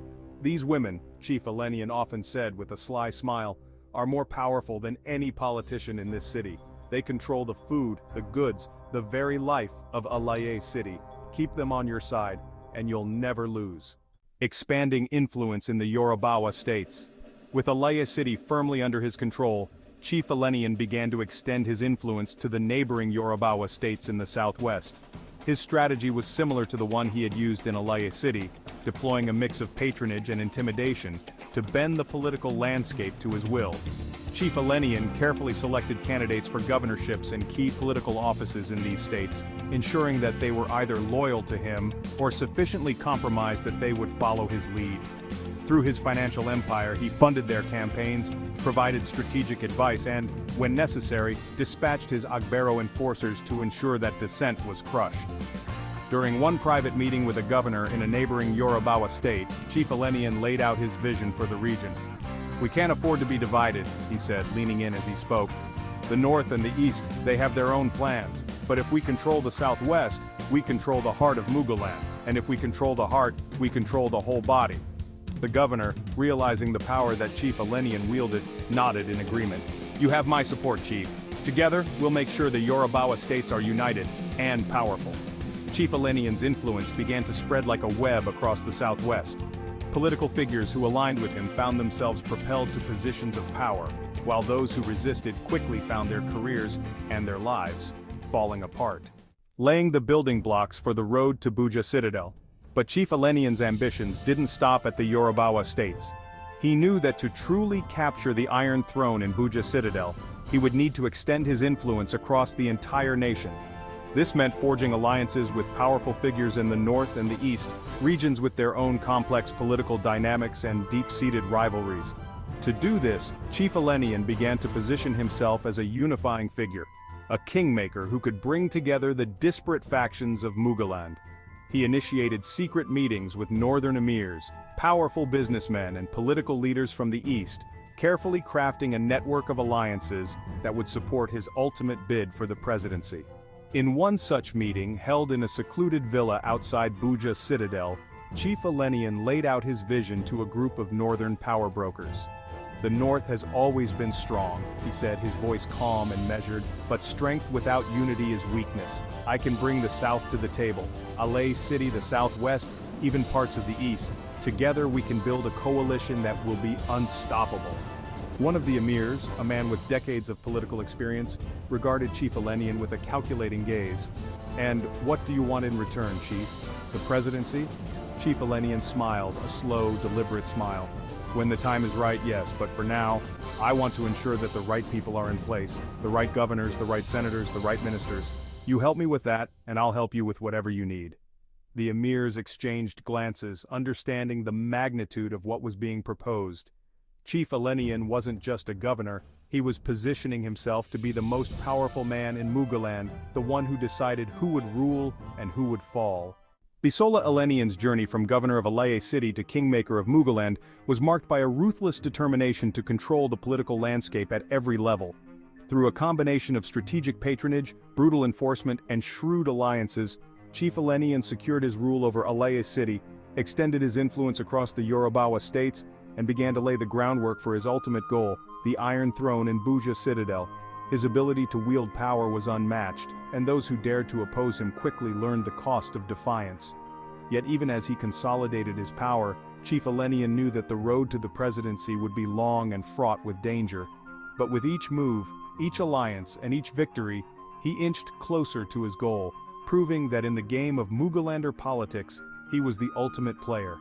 S2: "These women," Chief Eleniyan often said with a sly smile, "are more powerful than any politician in this city. They control the food, the goods, the very life of Alaya City. Keep them on your side, and you'll never lose." Expanding influence in the Yorubawa states. With Alaya City firmly under his control, Chief Eleniyan began to extend his influence to the neighboring Yorubawa states in the southwest. His strategy was similar to the one he had used in Alaya City, deploying a mix of patronage and intimidation to bend the political landscape to his will. Chief Eleniyan carefully selected candidates for governorships and key political offices in these states, ensuring that they were either loyal to him or sufficiently compromised that they would follow his lead. Through his financial empire, he funded their campaigns, provided strategic advice, and, when necessary, dispatched his Agbero enforcers to ensure that dissent was crushed. During one private meeting with a governor in a neighboring Yorubawa state, Chief Eleniyan laid out his vision for the region. "We can't afford to be divided," he said, leaning in as he spoke. "The North and the East, they have their own plans. But if we control the southwest, we control the heart of Muguland, and if we control the heart, we control the whole body. The governor, realizing the power that Chief Eleniyan wielded, nodded in agreement. You have my support, Chief. Together, we'll make sure the Yorubawa states are united and powerful. Chief Eleniyan's influence began to spread like a web across the southwest. Political figures who aligned with him found themselves propelled to positions of power, while those who resisted quickly found their careers and their lives falling apart, laying the building blocks for the road to Buja Citadel. But Chief Eleniyan's ambitions didn't stop at the Yorubawa states. He knew that to truly capture the Iron Throne in Buja Citadel, he would need to extend his influence across the entire nation. This meant forging alliances with powerful figures in the north and the east, regions with their own complex political dynamics and deep-seated rivalries. To do this, Chief Eleniyan began to position himself as a unifying figure, a kingmaker who could bring together the disparate factions of Muguland. He initiated secret meetings with northern emirs, powerful businessmen and political leaders from the east, carefully crafting a network of alliances that would support his ultimate bid for the presidency. In one such meeting, held in a secluded villa outside Buja Citadel, Chief Eleniyan laid out his vision to a group of northern power brokers. The North has always been strong, he said, his voice calm and measured, but strength without unity is weakness. I can bring the South to the table, Alay City, the Southwest, even parts of the East. Together we can build a coalition that will be unstoppable. One of the emirs, a man with decades of political experience, regarded Chief Eleniyan with a calculating gaze. And what do you want in return, Chief? The presidency? Chief Eleniyan smiled, a slow, deliberate smile. When the time is right, yes, but for now, I want to ensure that the right people are in place. The right governors, the right senators, the right ministers. You help me with that, and I'll help you with whatever you need. The emirs exchanged glances, understanding the magnitude of what was being proposed. Chief Eleniyan wasn't just a governor, he was positioning himself to be the most powerful man in Muguland, the one who decided who would rule and who would fall. Bisola Eleniyan's journey from governor of Alay City to Kingmaker of Muguland was marked by a ruthless determination to control the political landscape at every level. Through a combination of strategic patronage, brutal enforcement, and shrewd alliances, Chief Eleniyan secured his rule over Alay City, extended his influence across the Yorubawa states, and began to lay the groundwork for his ultimate goal, the Iron Throne in Buja Citadel. His ability to wield power was unmatched, and those who dared to oppose him quickly learned the cost of defiance. Yet even as he consolidated his power, Chief Eleniyan knew that the road to the presidency would be long and fraught with danger. But with each move, each alliance, and each victory, he inched closer to his goal, proving that in the game of Mugulander politics, he was the ultimate player.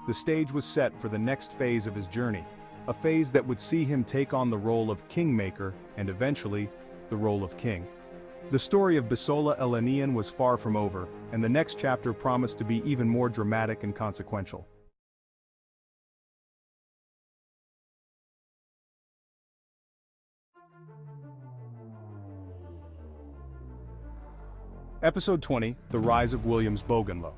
S2: The stage was set for the next phase of his journey, a phase that would see him take on the role of kingmaker and eventually, the role of king. The story of Bisola Eleniyan was far from over, and the next chapter promised to be even more dramatic and consequential. Episode 20, The Rise of Williams Boganlow.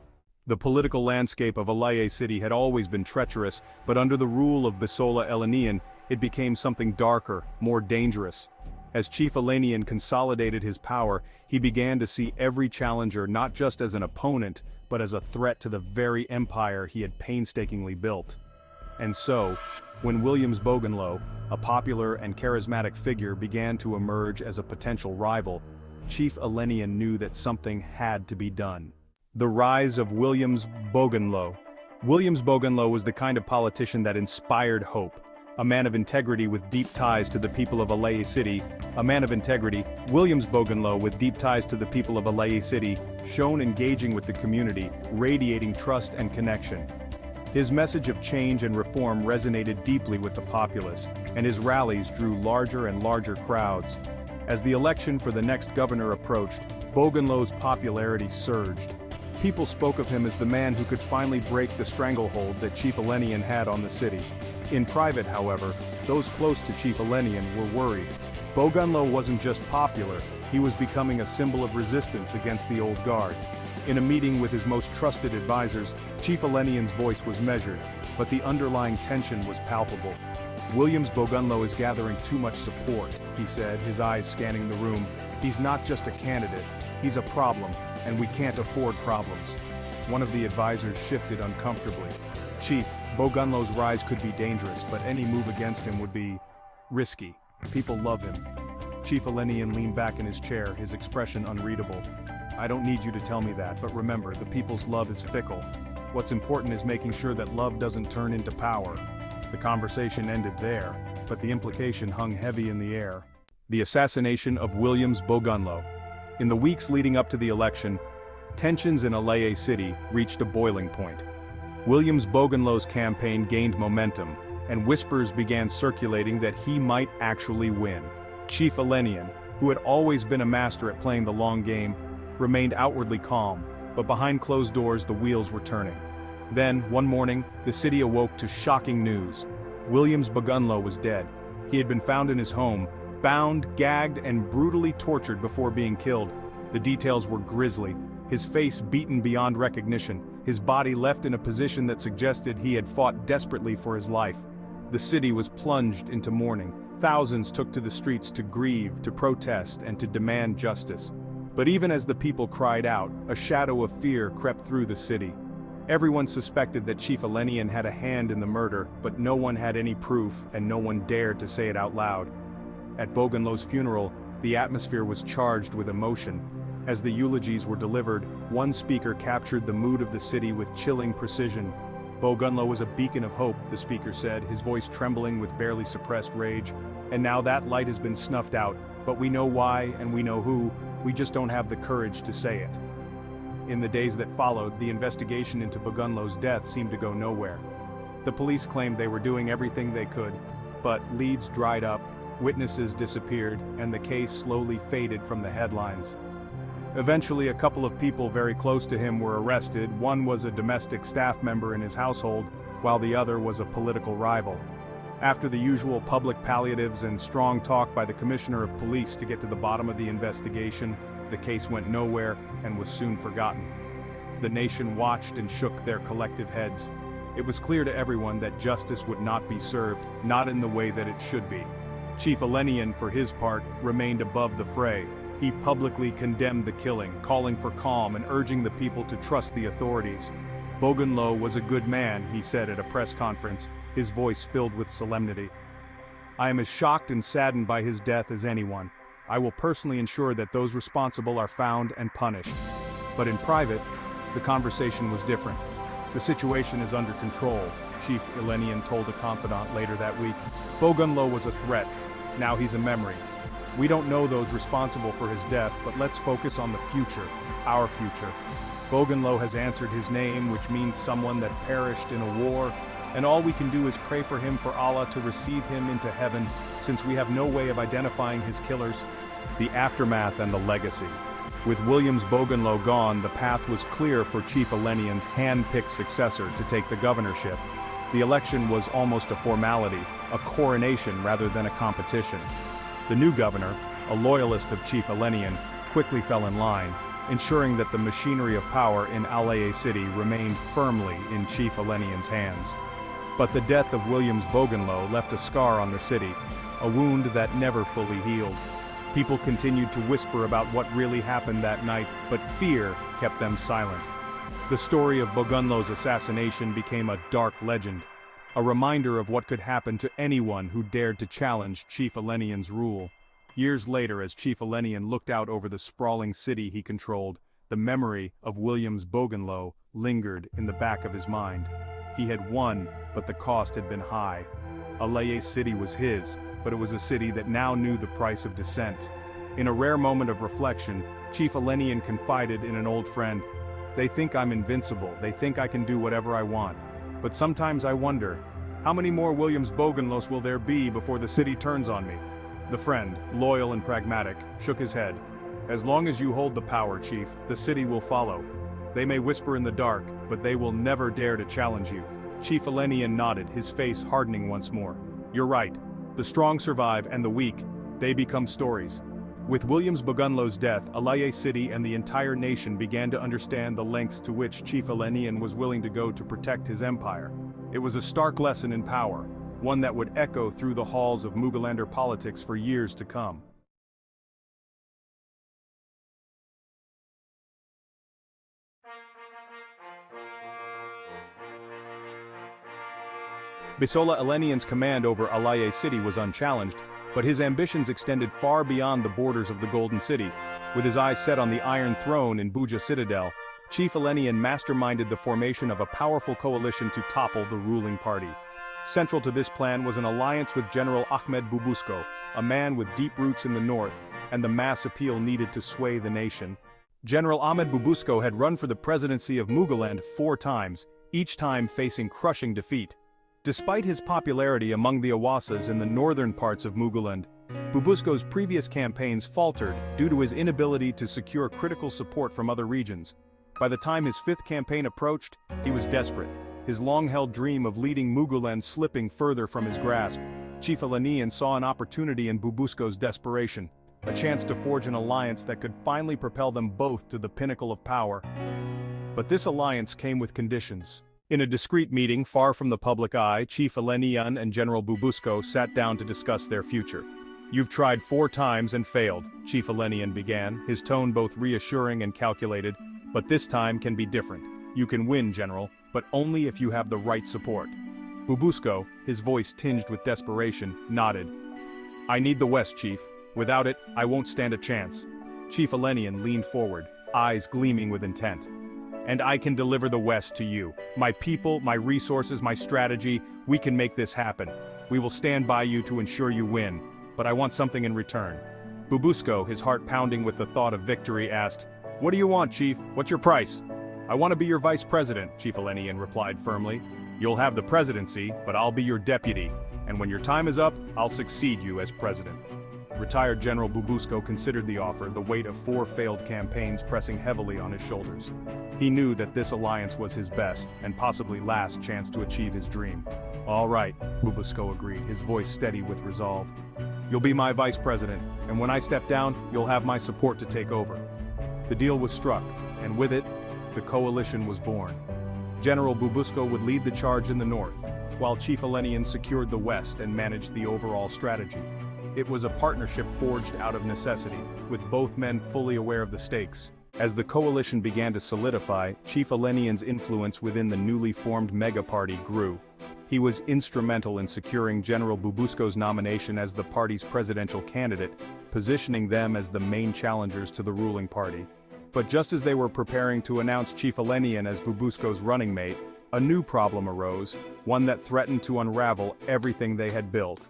S2: The political landscape of Alay City had always been treacherous, but under the rule of Bisola Eleniyan, it became something darker, more dangerous. As Chief Eleniyan consolidated his power, he began to see every challenger not just as an opponent, but as a threat to the very empire he had painstakingly built. And so, when Williams Boganlow, a popular and charismatic figure, began to emerge as a potential rival, Chief Eleniyan knew that something had to be done. The rise of Williams Boganlow. Williams Boganlow was the kind of politician that inspired hope. A man of integrity with deep ties to the people of Alay City. A man of integrity, Williams Boganlow with deep ties to the people of Alay City, shone engaging with the community, radiating trust and connection. His message of change and reform resonated deeply with the populace, and his rallies drew larger and larger crowds. As the election for the next governor approached, Boganlow's popularity surged. People spoke of him as the man who could finally break the stranglehold that Chief Eleniyan had on the city. In private, however, those close to Chief Eleniyan were worried. Boganlow wasn't just popular, he was becoming a symbol of resistance against the old guard. In a meeting with his most trusted advisors, Chief Eleniyan's voice was measured, but the underlying tension was palpable. Williams Boganlow is gathering too much support, he said, his eyes scanning the room. He's not just a candidate, He's a problem, and we can't afford problems. One of the advisors shifted uncomfortably. Chief, Bogunlo's rise could be dangerous, but any move against him would be risky. People love him. Chief Eleniyan leaned back in his chair, his expression unreadable. I don't need you to tell me that, but remember, the people's love is fickle. What's important is making sure that love doesn't turn into power. The conversation ended there, but the implication hung heavy in the air. The assassination of Williams Bogunlo. In the weeks leading up to the election, tensions in Aleye City reached a boiling point. Williams Bogunlo's campaign gained momentum, and whispers began circulating that he might actually win. Chief Eleniyan, who had always been a master at playing the long game, remained outwardly calm, but behind closed doors the wheels were turning. Then, one morning, the city awoke to shocking news. Williams Bogunlo was dead. He had been found in his home, bound, gagged, and brutally tortured before being killed. The details were grisly, his face beaten beyond recognition, his body left in a position that suggested he had fought desperately for his life. The city was plunged into mourning. Thousands took to the streets to grieve, to protest, and to demand justice. But even as the people cried out, a shadow of fear crept through the city. Everyone suspected that Chief Eleniyan had a hand in the murder, but no one had any proof, and no one dared to say it out loud. At Bogunlo's funeral, the atmosphere was charged with emotion. As the eulogies were delivered, one speaker captured the mood of the city with chilling precision. Bogunlo was a beacon of hope, the speaker said, his voice trembling with barely suppressed rage. And now that light has been snuffed out, but we know why and we know who, we just don't have the courage to say it. In the days that followed, the investigation into Bogunlo's death seemed to go nowhere. The police claimed they were doing everything they could, but leads dried up, witnesses disappeared, and the case slowly faded from the headlines. Eventually, a couple of people very close to him were arrested. One was a domestic staff member in his household, while the other was a political rival. After the usual public palliatives and strong talk by the commissioner of police to get to the bottom of the investigation, the case went nowhere and was soon forgotten. The nation watched and shook their collective heads. It was clear to everyone that justice would not be served, not in the way that it should be. Chief Eleniyan, for his part, remained above the fray. He publicly condemned the killing, calling for calm and urging the people to trust the authorities. Bogunlo was a good man, he said at a press conference, his voice filled with solemnity. I am as shocked and saddened by his death as anyone. I will personally ensure that those responsible are found and punished. But in private, the conversation was different. The situation is under control, Chief Eleniyan told a confidant later that week. Bogunlo was a threat. Now he's a memory. We don't know those responsible for his death, but let's focus on the future, our future. Bogunlo has answered his name, which means someone that perished in a war, and all we can do is pray for him, for Allah to receive him into heaven, since we have no way of identifying his killers. The aftermath and the legacy. With Williams Bogunlo gone, the path was clear for Chief Eleniyan's hand-picked successor to take the governorship. The election was almost a formality, a coronation rather than a competition. The new governor, a loyalist of Chief Eleniyan, quickly fell in line, ensuring that the machinery of power in Aleye City remained firmly in Chief Eleniyan's hands. But the death of Williams Bogunlo left a scar on the city, a wound that never fully healed. People continued to whisper about what really happened that night, but fear kept them silent. The story of Bogunlo's assassination became a dark legend, a reminder of what could happen to anyone who dared to challenge Chief Eleniyan's rule. Years later, as Chief Eleniyan looked out over the sprawling city he controlled, the memory of Williams Bogunlo lingered in the back of his mind. He had won, but the cost had been high. Aleye City was his, but it was a city that now knew the price of dissent. In a rare moment of reflection, Chief Eleniyan confided in an old friend, "They think I'm invincible, they think I can do whatever I want. But sometimes I wonder, how many more Williams Bogunlos will there be before the city turns on me?" The friend, loyal and pragmatic, shook his head. "As long as you hold the power, Chief, the city will follow. They may whisper in the dark, but they will never dare to challenge you." Chief Eleniyan nodded, his face hardening once more. "You're right. The strong survive, and the weak, they become stories." With Williams Bogunlo's death, Aleye City and the entire nation began to understand the lengths to which Chief Eleniyan was willing to go to protect his empire. It was a stark lesson in power, one that would echo through the halls of Mugulander politics for years to come. Bisola Eleniyan's command over Alaye City was unchallenged, but his ambitions extended far beyond the borders of the Golden City. With his eyes set on the Iron Throne in Buja Citadel, Chief Eleniyan masterminded the formation of a powerful coalition to topple the ruling party. Central to this plan was an alliance with General Ahmed Bubusko, a man with deep roots in the north, and the mass appeal needed to sway the nation. General Ahmed Bubusko had run for the presidency of Muguland 4 times, each time facing crushing defeat. Despite his popularity among the Awasas in the northern parts of Muguland, Bubusko's previous campaigns faltered due to his inability to secure critical support from other regions. By the time his 5th campaign approached, he was desperate, his long-held dream of leading Muguland slipping further from his grasp. Chief Eleniyan saw an opportunity in Bubusko's desperation, a chance to forge an alliance that could finally propel them both to the pinnacle of power. But this alliance came with conditions. In a discreet meeting far from the public eye, Chief Eleniyan and General Bubusko sat down to discuss their future. "You've tried 4 times and failed," Chief Eleniyan began, his tone both reassuring and calculated. "But this time can be different. You can win, General, but only if you have the right support." Bubusko, his voice tinged with desperation, nodded. "I need the West, Chief. Without it, I won't stand a chance." Chief Eleniyan leaned forward, eyes gleaming with intent. "And I can deliver the West to you. My people, my resources, my strategy, we can make this happen. We will stand by you to ensure you win, but I want something in return." Bubusko, his heart pounding with the thought of victory, asked, "What do you want, Chief? What's your price?" "I want to be your vice president," Chief Eleniyan replied firmly. "You'll have the presidency, but I'll be your deputy, and when your time is up, I'll succeed you as president." Retired General Bubusko considered the offer, the weight of 4 failed campaigns pressing heavily on his shoulders. He knew that this alliance was his best, and possibly last chance to achieve his dream. "All right," Bubusko agreed, his voice steady with resolve. "You'll be my vice president, and when I step down, you'll have my support to take over." The deal was struck, and with it, the coalition was born. General Bubusko would lead the charge in the north, while Chief Eleniyan secured the west and managed the overall strategy. It was a partnership forged out of necessity, with both men fully aware of the stakes. As the coalition began to solidify, Chief Eleniyan's influence within the newly formed mega-party grew. He was instrumental in securing General Bubusko's nomination as the party's presidential candidate, positioning them as the main challengers to the ruling party. But just as they were preparing to announce Chief Eleniyan as Bubusko's running mate, a new problem arose, one that threatened to unravel everything they had built.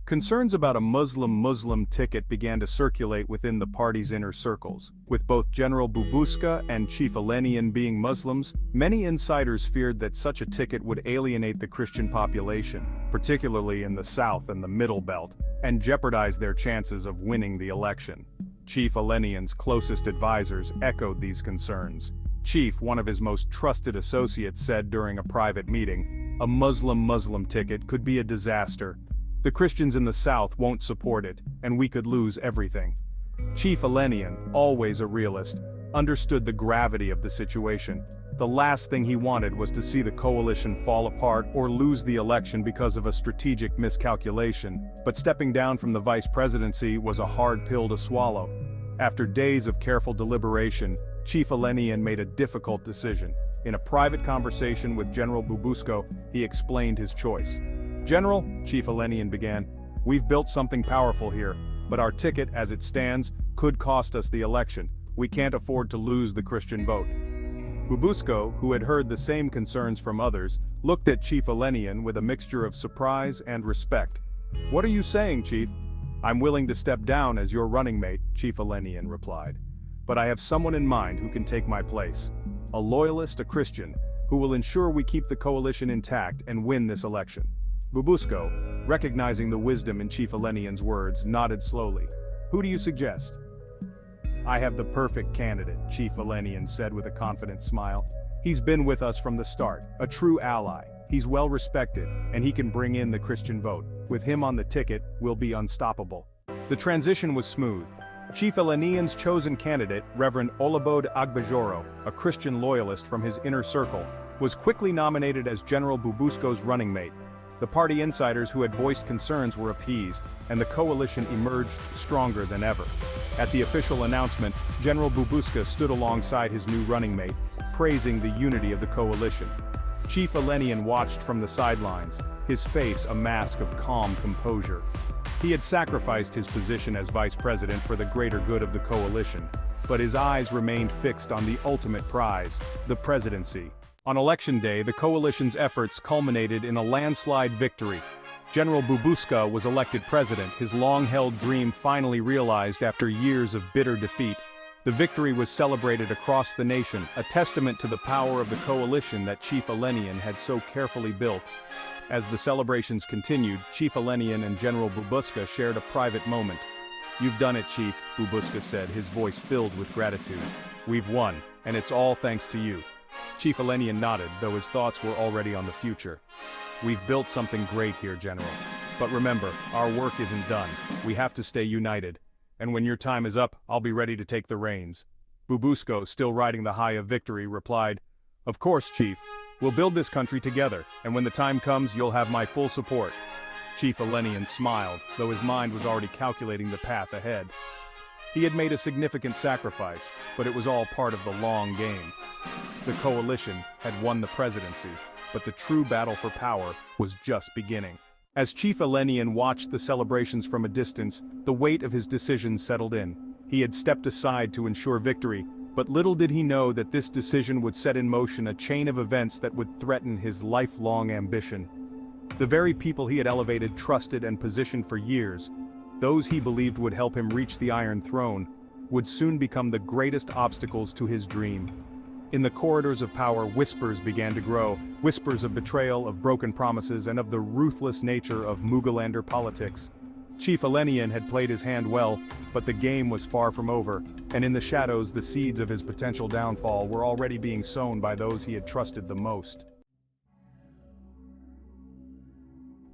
S2: Concerns about a Muslim ticket began to circulate within the party's inner circles. With both General Bubusko and Chief Eleniyan being Muslims, many insiders feared that such a ticket would alienate the Christian population, particularly in the South and the Middle Belt, and jeopardize their chances of winning the election. Chief Eleniyan's closest advisors echoed these concerns. Chief, one of his most trusted associates, said during a private meeting, "A Muslim ticket could be a disaster. The Christians in the South won't support it, and we could lose everything." Chief Eleniyan, always a realist, understood the gravity of the situation. The last thing he wanted was to see the coalition fall apart or lose the election because of a strategic miscalculation, but stepping down from the vice presidency was a hard pill to swallow. After days of careful deliberation, Chief Eleniyan made a difficult decision. In a private conversation with General Bubusko, he explained his choice. "General," Chief Eleniyan began, "we've built something powerful here, but our ticket, as it stands, could cost us the election. We can't afford to lose the Christian vote." Bubusko, who had heard the same concerns from others, looked at Chief Eleniyan with a mixture of surprise and respect. "What are you saying, Chief?" "I'm willing to step down as your running mate," Chief Eleniyan replied. "But I have someone in mind who can take my place. A loyalist, a Christian, who will ensure we keep the coalition intact and win this election." Bubusko, recognizing the wisdom in Chief Eleniyan's words, nodded slowly. "Who do you suggest?" "I have the perfect candidate," Chief Eleniyan said with a confident smile. "He's been with us from the start, a true ally. He's well respected, and he can bring in the Christian vote. With him on the ticket, we'll be unstoppable." The transition was smooth. Chief Eleniyan's chosen candidate, Reverend Olabode Agbajoro, a Christian loyalist from his inner circle, was quickly nominated as General Bubusko's running mate. The party insiders who had voiced concerns were appeased, and the coalition emerged stronger than ever. At the official announcement, General Bubusko stood alongside his new running mate, praising the unity of the coalition. Chief Eleniyan watched from the sidelines, his face a mask of calm composure. He had sacrificed his position as vice president for the greater good of the coalition, but his eyes remained fixed on the ultimate prize, the presidency. On election day, the coalition's efforts culminated in a landslide victory. General Bubuska was elected president, his long-held dream finally realized after years of bitter defeat. The victory was celebrated across the nation, a testament to the power of the coalition that Chief Eleniyan had so carefully built. As the celebrations continued, Chief Eleniyan and General Bubuska shared a private moment. "You've done it, Chief," Bubuska said, his voice filled with gratitude. "We've won, and it's all thanks to you." Chief Eleniyan nodded, though his thoughts were already on the future. "We've built something great here, General. But remember, our work isn't done. We have to stay united. And when your time is up, I'll be ready to take the reins." Bubusko, still riding the high of victory, replied, "Of course, Chief. We'll build this country together, and when the time comes, you'll have my full support." Chief Eleniyan smiled, though his mind was already calculating the path ahead. He had made a significant sacrifice, but it was all part of the long game. The coalition had won the presidency, but the true battle for power was just beginning. As Chief Eleniyan watched the celebrations from a distance, the weight of his decisions settled in. He had stepped aside to ensure victory, but little did he know that this decision would set in motion a chain of events that would threaten his lifelong ambition. The very people he had elevated, trusted, and positioned for years, those he believed would help him reach the Iron Throne, would soon become the greatest obstacles to his dream. In the corridors of power, whispers began to grow, whispers of betrayal, of broken promises, and of the ruthless nature of Mugulander politics. Chief Eleniyan had played his hand well, but the game was far from over, and in the shadows the seeds of his potential downfall were already being sown by those he had trusted the most.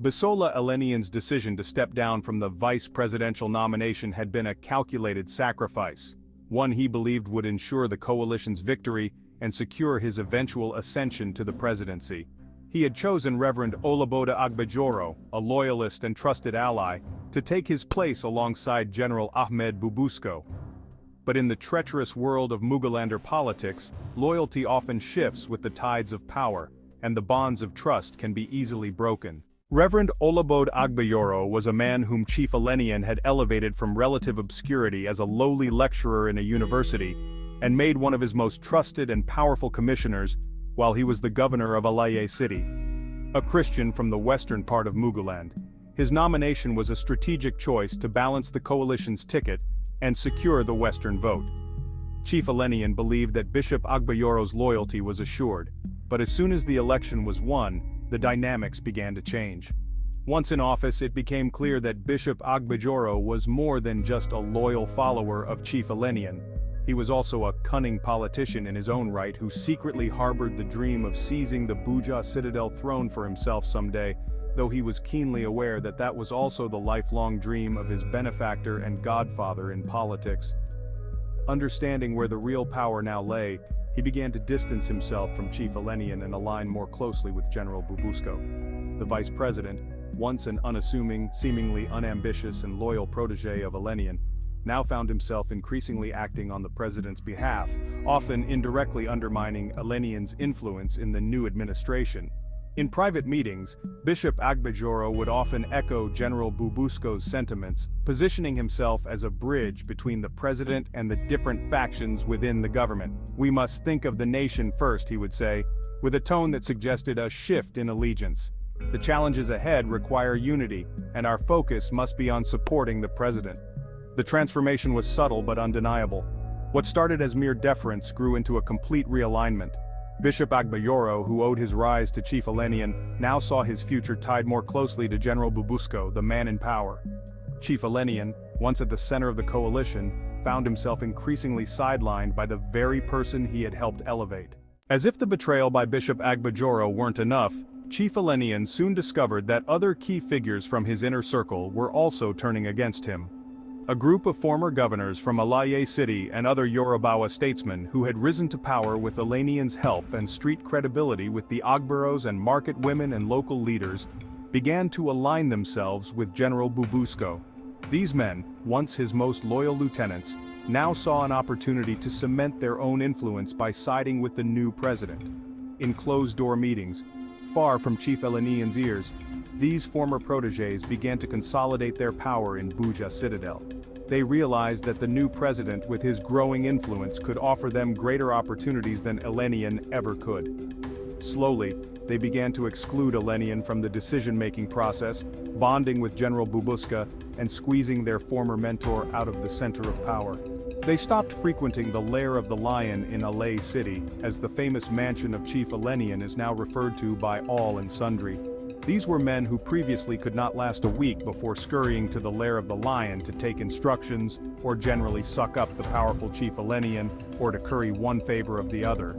S2: Bisola Eleniyan's decision to step down from the vice-presidential nomination had been a calculated sacrifice, one he believed would ensure the coalition's victory and secure his eventual ascension to the presidency. He had chosen Reverend Oluboda Agbejoro, a loyalist and trusted ally, to take his place alongside General Ahmed Bubusko. But in the treacherous world of Mugulander politics, loyalty often shifts with the tides of power, and the bonds of trust can be easily broken. Reverend Oluboda Agbejoro was a man whom Chief Eleniyan had elevated from relative obscurity as a lowly lecturer in a university, and made one of his most trusted and powerful commissioners while he was the governor of Alaye City. A Christian from the western part of Muguland, his nomination was a strategic choice to balance the coalition's ticket and secure the western vote. Chief Eleniyan believed that Bishop Agbejoro's loyalty was assured, but as soon as the election was won, the dynamics began to change. Once in office, it became clear that Bishop Agbejoro was more than just a loyal follower of Chief Eleniyan. He was also a cunning politician in his own right who secretly harbored the dream of seizing the Buja Citadel throne for himself someday, though he was keenly aware that that was also the lifelong dream of his benefactor and godfather in politics. Understanding where the real power now lay, he began to distance himself from Chief Eleniyan and align more closely with General Bubusko. The vice president, once an unassuming, seemingly unambitious and loyal protege of Eleniyan, now found himself increasingly acting on the president's behalf, often indirectly undermining Eleniyan's influence in the new administration. In private meetings, Bishop Agbejoro would often echo General Bubusko's sentiments, positioning himself as a bridge between the president and the different factions within the government. "We must think of the nation first," he would say, with a tone that suggested a shift in allegiance. "The challenges ahead require unity, and our focus must be on supporting the president." The transformation was subtle but undeniable. What started as mere deference grew into a complete realignment. Bishop Agbejoro, who owed his rise to Chief Eleniyan, now saw his future tied more closely to General Bubusko, the man in power. Chief Eleniyan, once at the center of the coalition, found himself increasingly sidelined by the very person he had helped elevate. As if the betrayal by Bishop Agbejoro weren't enough, Chief Eleniyan soon discovered that other key figures from his inner circle were also turning against him. A group of former governors from Alaye City and other Yorubawa statesmen who had risen to power with Eleniyan's help and street credibility with the Agberos and market women and local leaders, began to align themselves with General Bubusko. These men, once his most loyal lieutenants, now saw an opportunity to cement their own influence by siding with the new president. in closed-door meetings, far from Chief Eleniyan's ears, these former protégés began to consolidate their power in Buja Citadel. They realized that the new president with his growing influence could offer them greater opportunities than Eleniyan ever could. Slowly, they began to exclude Eleniyan from the decision-making process, bonding with General Bubuska and squeezing their former mentor out of the center of power. They stopped frequenting the Lair of the Lion in Alay City, as the famous mansion of Chief Eleniyan is now referred to by all and sundry. These were men who previously could not last a week before scurrying to the Lair of the Lion to take instructions, or generally suck up the powerful Chief Eleniyan, or to curry one favor of the other.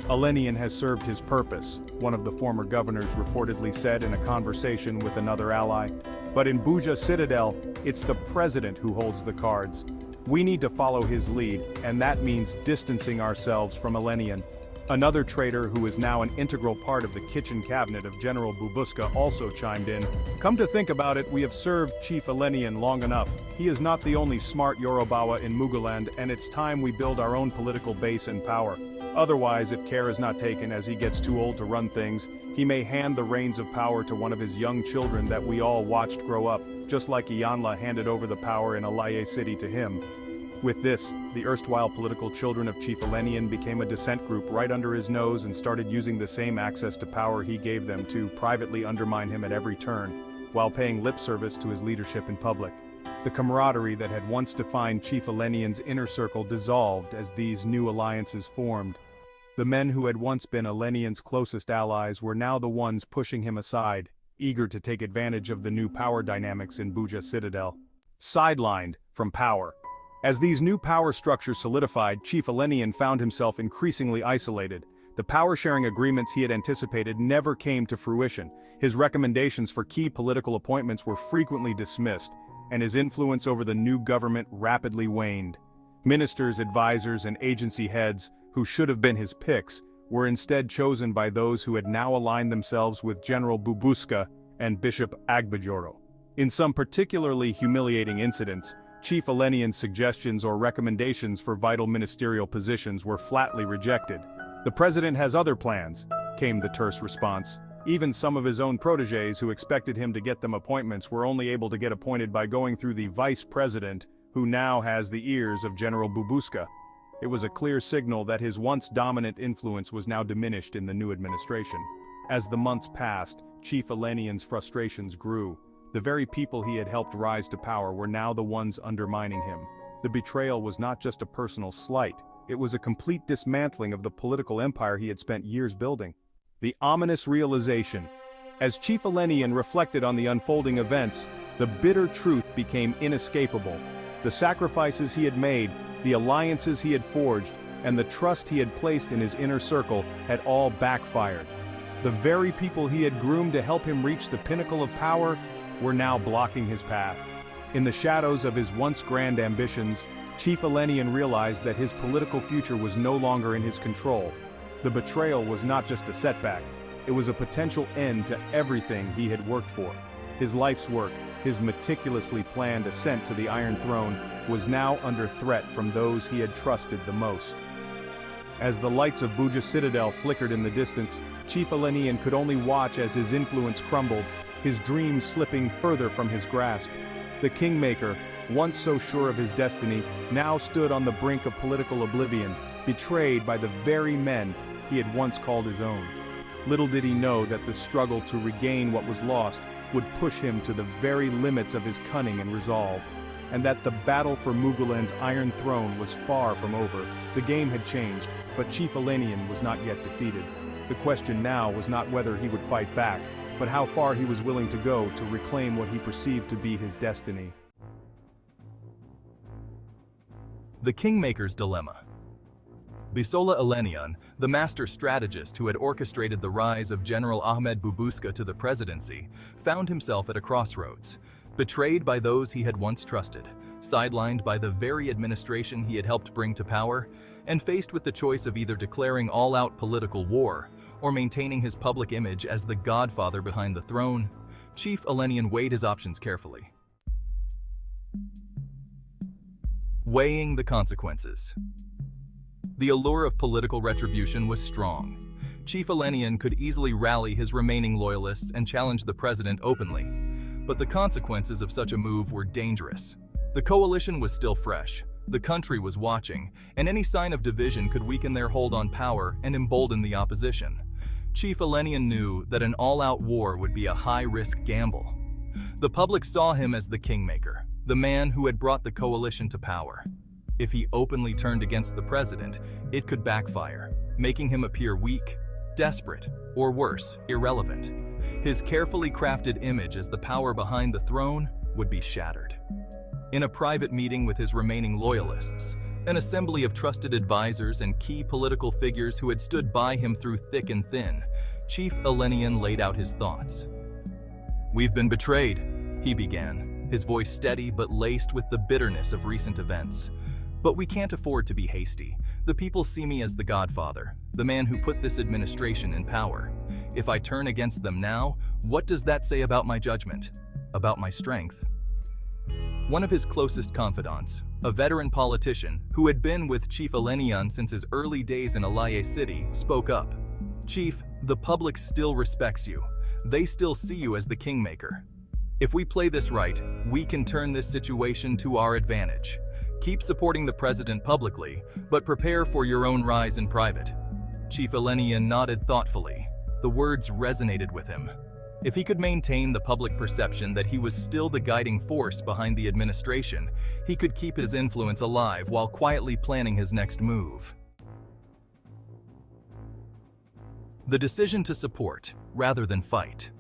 S2: Eleniyan has served his purpose, one of the former governors reportedly said in a conversation with another ally. But in Buja Citadel, it's the president who holds the cards. We need to follow his lead, and that means distancing ourselves from Eleniyan. Another traitor who is now an integral part of the kitchen cabinet of General Bubuska also chimed in. Come to think about it, we have served Chief Eleniyan long enough. He is not the only smart Yorubawa in Muguland, and it's time we build our own political base and power. Otherwise, if care is not taken as he gets too old to run things, he may hand the reins of power to one of his young children that we all watched grow up, just like Iyanla handed over the power in Alaye City to him. With this, the erstwhile political children of Chief Eleniyan became a dissent group right under his nose and started using the same access to power he gave them to privately undermine him at every turn, while paying lip service to his leadership in public. The camaraderie that had once defined Chief Eleniyan's inner circle dissolved as these new alliances formed. The men who had once been Eleniyan's closest allies were now the ones pushing him aside, eager to take advantage of the new power dynamics in Buja Citadel. Sidelined from power. As these new power structures solidified, Chief Eleniyan found himself increasingly isolated. The power-sharing agreements he had anticipated never came to fruition. His recommendations for key political appointments were frequently dismissed, and his influence over the new government rapidly waned. Ministers, advisors, and agency heads, who should have been his picks, were instead chosen by those who had now aligned themselves with General Bubuska and Bishop Agbajoro. In some particularly humiliating incidents, Chief Eleniyan's suggestions or recommendations for vital ministerial positions were flatly rejected. "The president has other plans," came the terse response. Even some of his own protégés who expected him to get them appointments were only able to get appointed by going through the vice president, who now has the ears of General Bubuska. It was a clear signal that his once dominant influence was now diminished in the new administration. As the months passed, Chief Eleniyan's frustrations grew. The very people he had helped rise to power were now the ones undermining him. The betrayal was not just a personal slight, it was a complete dismantling of the political empire he had spent years building. The ominous realization. As Chief Eleniyan reflected on the unfolding events, the bitter truth became inescapable. The sacrifices he had made, the alliances he had forged, and the trust he had placed in his inner circle had all backfired. The very people he had groomed to help him reach the pinnacle of power were now blocking his path. In the shadows of his once grand ambitions, Chief Eleniyan realized that his political future was no longer in his control. The betrayal was not just a setback, it was a potential end to everything he had worked for. His life's work, his meticulously planned ascent to the Iron Throne, was now under threat from those he had trusted the most. As the lights of Buja Citadel flickered in the distance, Chief Eleniyan could only watch as his influence crumbled, his dreams slipping further from his grasp. The Kingmaker, once so sure of his destiny, now stood on the brink of political oblivion, betrayed by the very men he had once called his own. Little did he know that the struggle to regain what was lost would push him to the very limits of his cunning and resolve, and that the battle for Muguland's Iron Throne was far from over. The game had changed, but Chief Eleniyan was not yet defeated. The question now was not whether he would fight back, but how far he was willing to go to reclaim what he perceived to be his destiny.
S3: The Kingmaker's Dilemma. Bisola Eleniyan, the master strategist who had orchestrated the rise of General Ahmed Bubuska to the presidency, found himself at a crossroads. Betrayed by those he had once trusted, sidelined by the very administration he had helped bring to power, and faced with the choice of either declaring all-out political war or maintaining his public image as the godfather behind the throne, Chief Eleniyan weighed his options carefully. Weighing the consequences. The allure of political retribution was strong. Chief Eleniyan could easily rally his remaining loyalists and challenge the president openly. But the consequences of such a move were dangerous. The coalition was still fresh, the country was watching, and any sign of division could weaken their hold on power and embolden the opposition. Chief Eleniyan knew that an all-out war would be a high-risk gamble. The public saw him as the Kingmaker, the man who had brought the coalition to power. If he openly turned against the president, it could backfire, making him appear weak, desperate, or worse, irrelevant. His carefully crafted image as the power behind the throne would be shattered. In a private meeting with his remaining loyalists, an assembly of trusted advisors and key political figures who had stood by him through thick and thin, Chief Eleniyan laid out his thoughts. "We've been betrayed," he began, his voice steady but laced with the bitterness of recent events. "But we can't afford to be hasty. The people see me as the godfather, the man who put this administration in power. If I turn against them now, what does that say about my judgment? About my strength?" One of his closest confidants, a veteran politician who had been with Chief Eleniyan since his early days in Alaye City, spoke up. "Chief, the public still respects you. They still see you as the Kingmaker. If we play this right, we can turn this situation to our advantage. Keep supporting the president publicly, but prepare for your own rise in private." Chief Eleniyan nodded thoughtfully. The words resonated with him. If he could maintain the public perception that he was still the guiding force behind the administration, he could keep his influence alive while quietly planning his next move. The decision to support, rather than fight.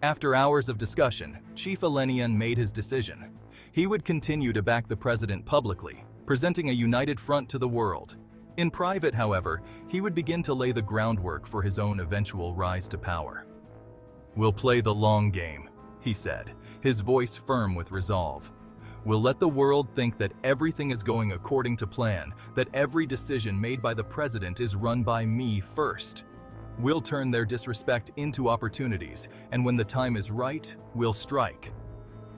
S3: After hours of discussion, Chief Eleniyan made his decision. He would continue to back the president publicly, presenting a united front to the world. In private, however, he would begin to lay the groundwork for his own eventual rise to power. "We'll play the long game," he said, his voice firm with resolve. "We'll let the world think that everything is going according to plan, that every decision made by the president is run by me first. We'll turn their disrespect into opportunities, and when the time is right, we'll strike."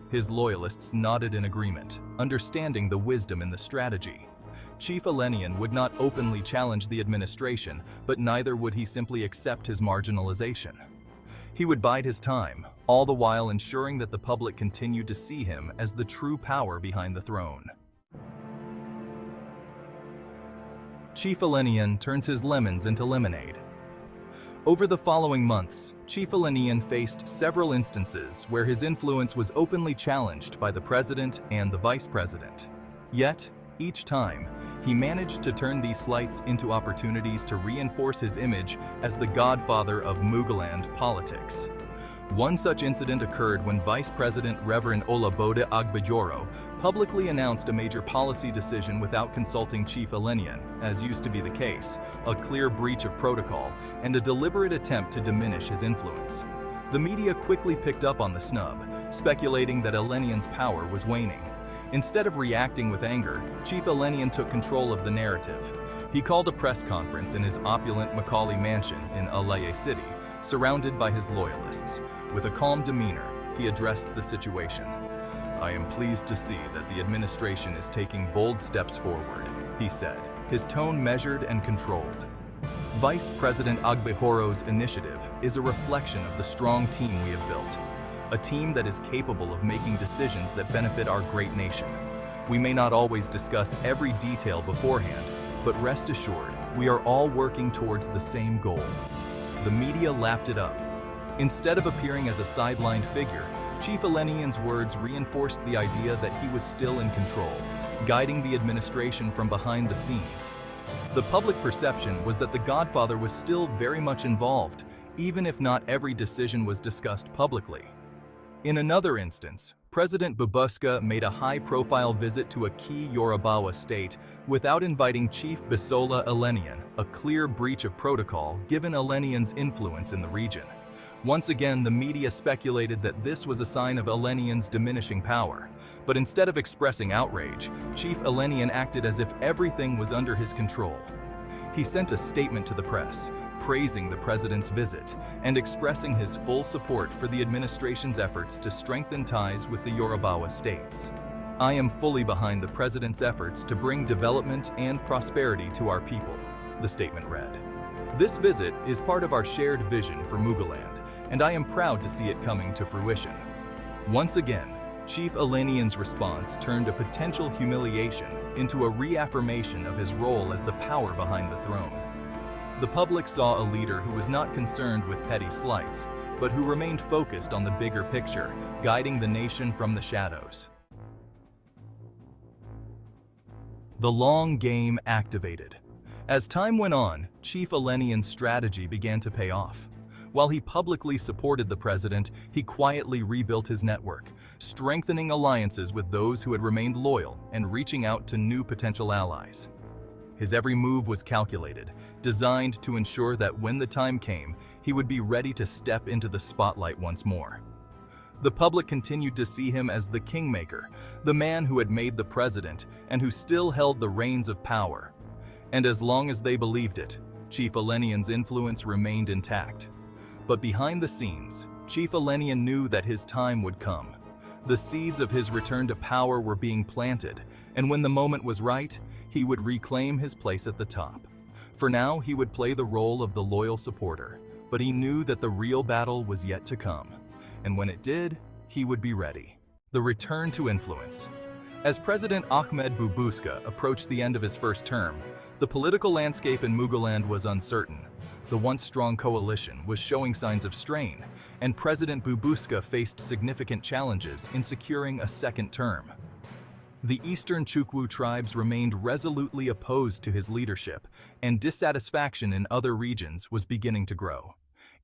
S3: His loyalists nodded in agreement, understanding the wisdom in the strategy. Chief Eleniyan would not openly challenge the administration, but neither would he simply accept his marginalization. He would bide his time, all the while ensuring that the public continued to see him as the true power behind the throne. Chief Eleniyan turns his lemons into lemonade. Over the following months, Chief Eleniyan faced several instances where his influence was openly challenged by the president and the vice president. Yet, each time, he managed to turn these slights into opportunities to reinforce his image as the godfather of Muguland politics. One such incident occurred when Vice President Reverend Olabode Agbejoro publicly announced a major policy decision without consulting Chief Eleniyan, as used to be the case, a clear breach of protocol, and a deliberate attempt to diminish his influence. The media quickly picked up on the snub, speculating that Eleniyan's power was waning. Instead of reacting with anger, Chief Eleniyan took control of the narrative. He called a press conference in his opulent Macaulay mansion in Alaye City, surrounded by his loyalists. With a calm demeanor, he addressed the situation. "I am pleased to see that the administration is taking bold steps forward," he said, his tone measured and controlled. Vice President Agbejoro's initiative is a reflection of the strong team we have built. A team that is capable of making decisions that benefit our great nation. We may not always discuss every detail beforehand, but rest assured, we are all working towards the same goal. The media lapped it up. Instead of appearing as a sidelined figure, Chief Eleniyan's words reinforced the idea that he was still in control, guiding the administration from behind the scenes. The public perception was that the Godfather was still very much involved, even if not every decision was discussed publicly. In another instance, President Bubuska made a high-profile visit to a key Yorubawa state without inviting Chief Bisola Eleniyan, a clear breach of protocol given Eleniyan's influence in the region. Once again, the media speculated that this was a sign of Eleniyan's diminishing power. But instead of expressing outrage, Chief Eleniyan acted as if everything was under his control. He sent a statement to the press, praising the president's visit and expressing his full support for the administration's efforts to strengthen ties with the Yorubawa states. "I am fully behind the president's efforts to bring development and prosperity to our people," the statement read. This visit is part of our shared vision for Muguland, and I am proud to see it coming to fruition. Once again, Chief Eleniyan's response turned a potential humiliation into a reaffirmation of his role as the power behind the throne. The public saw a leader who was not concerned with petty slights, but who remained focused on the bigger picture, guiding the nation from the shadows. The long game activated. As time went on, Chief Eleniyan's strategy began to pay off. While he publicly supported the president, he quietly rebuilt his network, strengthening alliances with those who had remained loyal and reaching out to new potential allies. His every move was calculated, designed to ensure that when the time came, he would be ready to step into the spotlight once more. The public continued to see him as the Kingmaker, the man who had made the president and who still held the reins of power. And as long as they believed it, Chief Eleniyan's influence remained intact. But behind the scenes, Chief Eleniyan knew that his time would come. The seeds of his return to power were being planted, and when the moment was right, he would reclaim his place at the top. For now, he would play the role of the loyal supporter, but he knew that the real battle was yet to come. And when it did, he would be ready. The return to influence. As President Ahmed Bubuska approached the end of his first term, the political landscape in Muguland was uncertain. The once strong coalition was showing signs of strain, and President Bubuska faced significant challenges in securing a second term. The Eastern Chukwu tribes remained resolutely opposed to his leadership, and dissatisfaction in other regions was beginning to grow.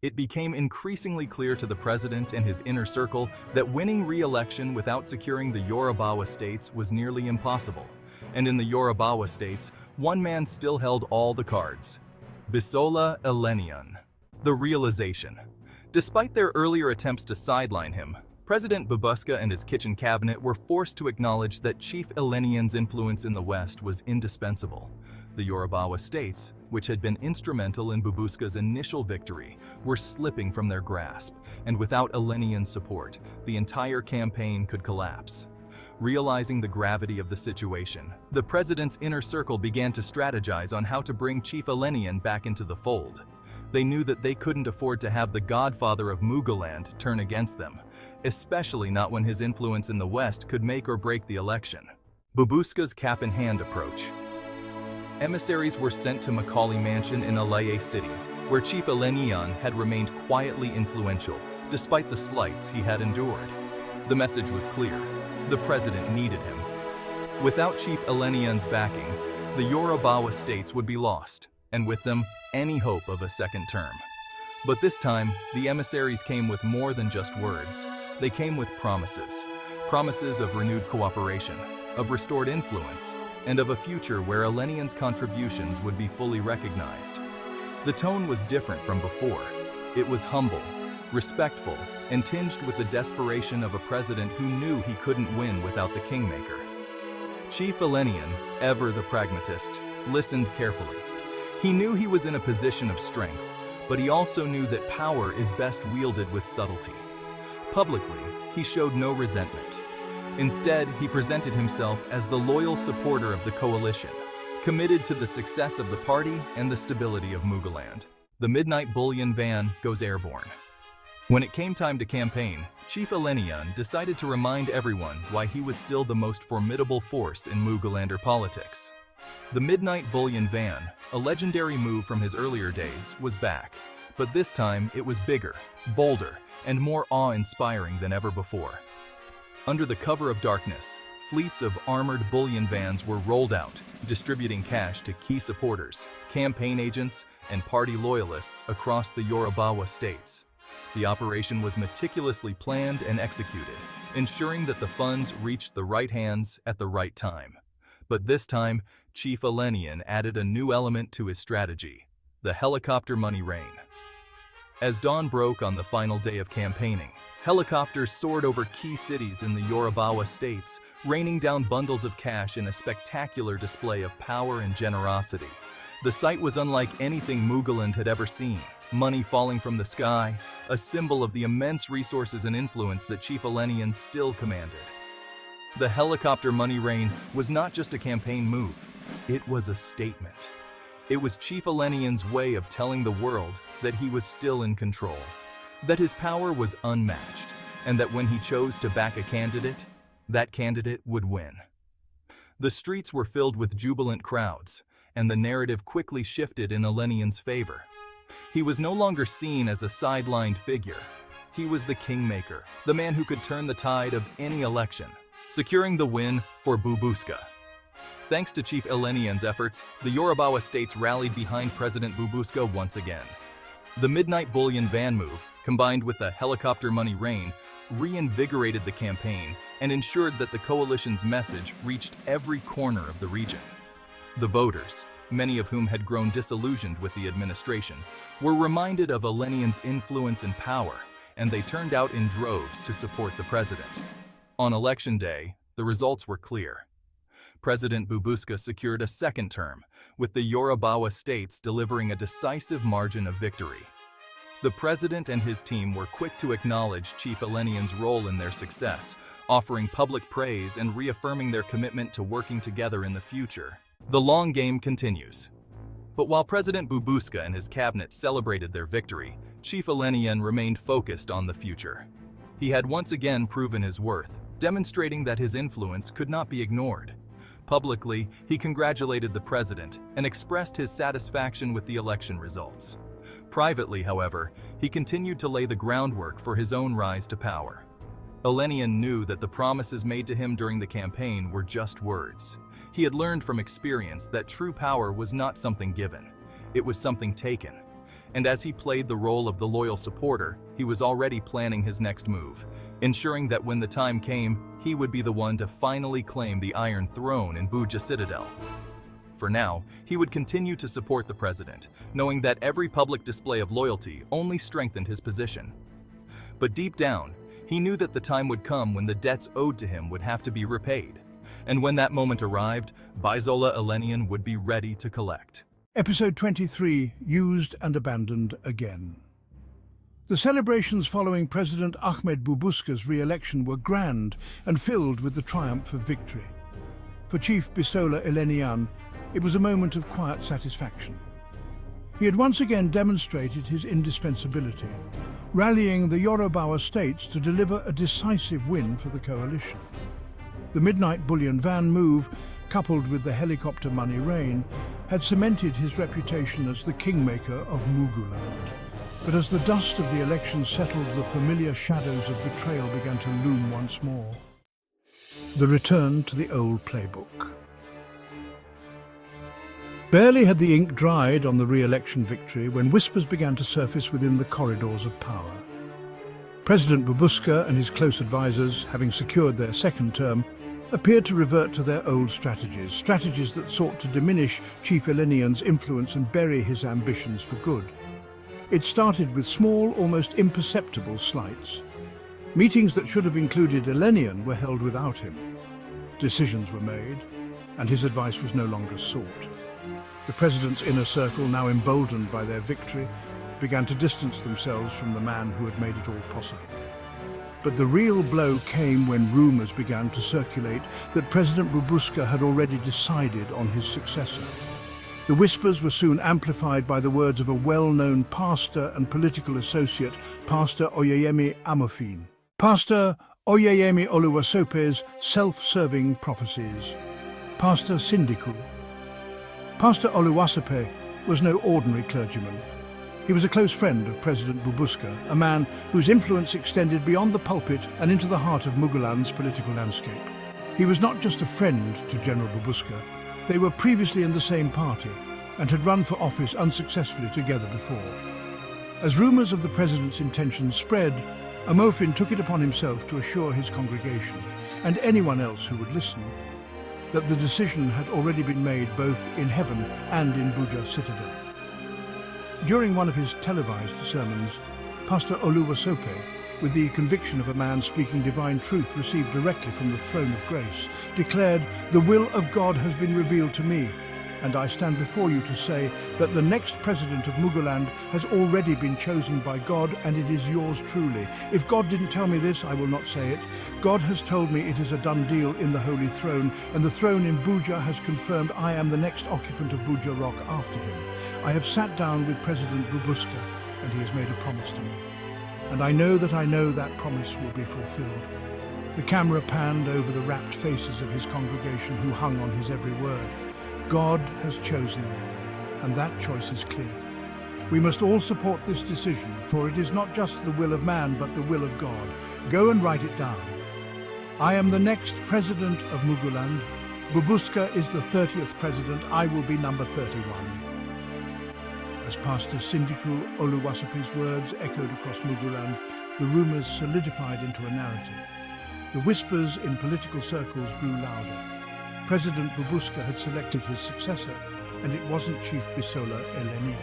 S3: It became increasingly clear to the president and his inner circle that winning re-election without securing the Yorubawa states was nearly impossible. And in the Yorubawa states, one man still held all the cards: Bisola Eleniyan. The realization. Despite their earlier attempts to sideline him, President Bubuska and his kitchen cabinet were forced to acknowledge that Chief Eleniyan's influence in the West was indispensable. The Yorubawa states, which had been instrumental in Bubuska's initial victory, were slipping from their grasp, and without Eleniyan's support, the entire campaign could collapse. Realizing the gravity of the situation, the president's inner circle began to strategize on how to bring Chief Eleniyan back into the fold. They knew that they couldn't afford to have the godfather of Muguland turn against them, especially not when his influence in the West could make or break the election. Bubuska's cap-in-hand approach. Emissaries were sent to Macaulay Mansion in Alaye City, where Chief Eleniyan had remained quietly influential, despite the slights he had endured. The message was clear: the president needed him. Without Chief Eleniyan's backing, the Yorubawa states would be lost, and with them, any hope of a second term. But this time, the emissaries came with more than just words. They came with promises. Promises of renewed cooperation, of restored influence, and of a future where Eleniyan's contributions would be fully recognized. The tone was different from before. It was humble, respectful, and tinged with the desperation of a president who knew he couldn't win without the Kingmaker. Chief Eleniyan, ever the pragmatist, listened carefully. He knew he was in a position of strength, but he also knew that power is best wielded with subtlety. Publicly, he showed no resentment. Instead, he presented himself as the loyal supporter of the coalition, committed to the success of the party and the stability of Muguland. The midnight bullion van goes airborne. When it came time to campaign, Chief Eleniyan decided to remind everyone why he was still the most formidable force in Mugulander politics. The midnight bullion van, a legendary move from his earlier days, was back, but this time it was bigger, bolder, and more awe-inspiring than ever before. Under the cover of darkness, fleets of armored bullion vans were rolled out, distributing cash to key supporters, campaign agents, and party loyalists across the Yorubawa states. The operation was meticulously planned and executed, ensuring that the funds reached the right hands at the right time. But this time, Chief Eleniyan added a new element to his strategy: the helicopter money rain. As dawn broke on the final day of campaigning, helicopters soared over key cities in the Yorubawa states, raining down bundles of cash in a spectacular display of power and generosity. The sight was unlike anything Muguland had ever seen. Money falling from the sky, a symbol of the immense resources and influence that Chief Eleniyan still commanded. The helicopter money rain was not just a campaign move, it was a statement. It was Chief Eleniyan's way of telling the world that he was still in control, that his power was unmatched, and that when he chose to back a candidate, that candidate would win. The streets were filled with jubilant crowds, and the narrative quickly shifted in Eleniyan's favor. He was no longer seen as a sidelined figure. He was the kingmaker, the man who could turn the tide of any election, securing the win for Bubuska. Thanks to Chief Eleniyan's efforts, the Yorubawa states rallied behind President Bubuska once again. The midnight Bullion Van move, combined with the helicopter money rain, reinvigorated the campaign and ensured that the coalition's message reached every corner of the region. The voters, many of whom had grown disillusioned with the administration, were reminded of Eleniyan's influence and power, and they turned out in droves to support the president. On election day, the results were clear. President Bubuska secured a second term, with the Yorubawa states delivering a decisive margin of victory. The president and his team were quick to acknowledge Chief Eleniyan's role in their success, offering public praise and reaffirming their commitment to working together in the future. The long game continues. But while President Bubuska and his cabinet celebrated their victory, Chief Eleniyan remained focused on the future. He had once again proven his worth, demonstrating that his influence could not be ignored. Publicly, he congratulated the president and expressed his satisfaction with the election results. Privately, however, he continued to lay the groundwork for his own rise to power. Eleniyan knew that the promises made to him during the campaign were just words. He had learned from experience that true power was not something given, it was something taken. And as he played the role of the loyal supporter, he was already planning his next move, ensuring that when the time came, he would be the one to finally claim the Iron Throne in Buja Citadel. For now, he would continue to support the president, knowing that every public display of loyalty only strengthened his position. But deep down, he knew that the time would come when the debts owed to him would have to be repaid. And when that moment arrived, Bisola Eleniyan would be ready to collect.
S4: Episode 23, Used and Abandoned Again. The celebrations following President Ahmed Bubuska's re-election were grand and filled with the triumph of victory. For Chief Bisola Eleniyan, it was a moment of quiet satisfaction. He had once again demonstrated his indispensability, rallying the Yorubawa states to deliver a decisive win for the coalition. The midnight Bullion Van move, coupled with the helicopter money rain, had cemented his reputation as the Kingmaker of Muguland. But as the dust of the election settled, the familiar shadows of betrayal began to loom once more. The return to the old playbook. Barely had the ink dried on the re-election victory when whispers began to surface within the corridors of power. President Bubuska and his close advisors, having secured their second term, appeared to revert to their old strategies that sought to diminish Chief Eleniyan's influence and bury his ambitions for good. It started with small, almost imperceptible slights. Meetings that should have included Eleniyan were held without him. Decisions were made, and his advice was no longer sought. The president's inner circle, now emboldened by their victory, began to distance themselves from the man who had made it all possible. But the real blow came when rumors began to circulate that President Bubuska had already decided on his successor. The whispers were soon amplified by the words of a well-known pastor and political associate, Pastor Oyeyemi Amofin. Pastor Oyeyemi Oluwasope's self-serving prophecies. Pastor Sindiku. Pastor Oluwasope was no ordinary clergyman. He was a close friend of President Bubuska, a man whose influence extended beyond the pulpit and into the heart of Muguland's political landscape. He was not just a friend to General Bubuska. They were previously in the same party and had run for office unsuccessfully together before. As rumors of the president's intentions spread, Amofin took it upon himself to assure his congregation, and anyone else who would listen, that the decision had already been made both in heaven and in Buja Citadel. During one of his televised sermons, Pastor Oluwasope, with the conviction of a man speaking divine truth received directly from the throne of grace, declared, "The will of God has been revealed to me, and I stand before you to say that the next president of Muguland has already been chosen by God, and it is yours truly. If God didn't tell me this, I will not say it. God has told me it is a done deal in the Holy Throne, and the throne in Buja has confirmed I am the next occupant of Buja Rock after him. I have sat down with President Bubuska, and he has made a promise to me. And I know that promise will be fulfilled. The camera panned over the rapt faces of his congregation who hung on his every word. God has chosen, and that choice is clear. We must all support this decision, for it is not just the will of man, but the will of God. Go and write it down. I am the next president of Muguland. Bubuska is the 30th president. I will be number 31. As Pastor Sindiku Oluwasepe's words echoed across Muguland, the rumors solidified into a narrative. The whispers in political circles grew louder. President Bubuska had selected his successor, and it wasn't Chief Bisola Eleniyan.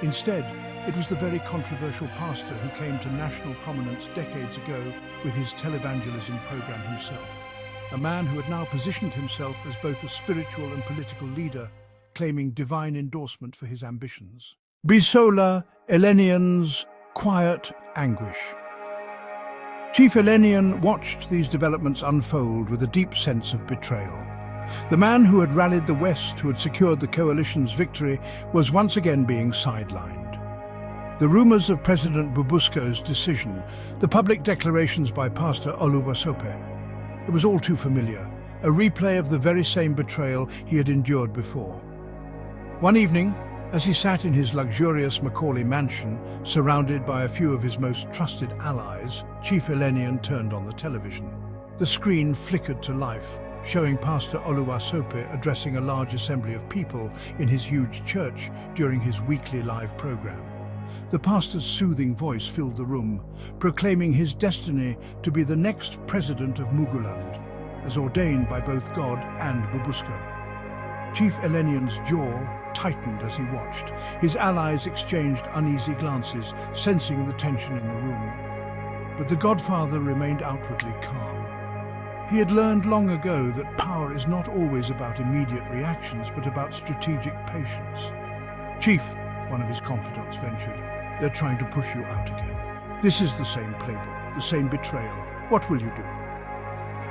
S4: Instead, it was the very controversial pastor who came to national prominence decades ago with his televangelism program himself. A man who had now positioned himself as both a spiritual and political leader, claiming divine endorsement for his ambitions. Bisola Eleniyan's quiet anguish. Chief Eleniyan watched these developments unfold with a deep sense of betrayal. The man who had rallied the West, who had secured the coalition's victory, was once again being sidelined. The rumors of President Bubuska's decision, the public declarations by Pastor Oluwasepe, it was all too familiar, a replay of the very same betrayal he had endured before. One evening, as he sat in his luxurious Macaulay mansion, surrounded by a few of his most trusted allies, Chief Eleniyan turned on the television. The screen flickered to life, showing Pastor Oluwasepe addressing a large assembly of people in his huge church during his weekly live program. The pastor's soothing voice filled the room, proclaiming his destiny to be the next president of Muguland, as ordained by both God and Bubuska. Chief Eleniyan's jaw tightened as he watched. His allies exchanged uneasy glances, sensing the tension in the room. But the Godfather remained outwardly calm. He had learned long ago that power is not always about immediate reactions, but about strategic patience. Chief, one of his confidants ventured, they're trying to push you out again. This is the same playbook, the same betrayal. What will you do?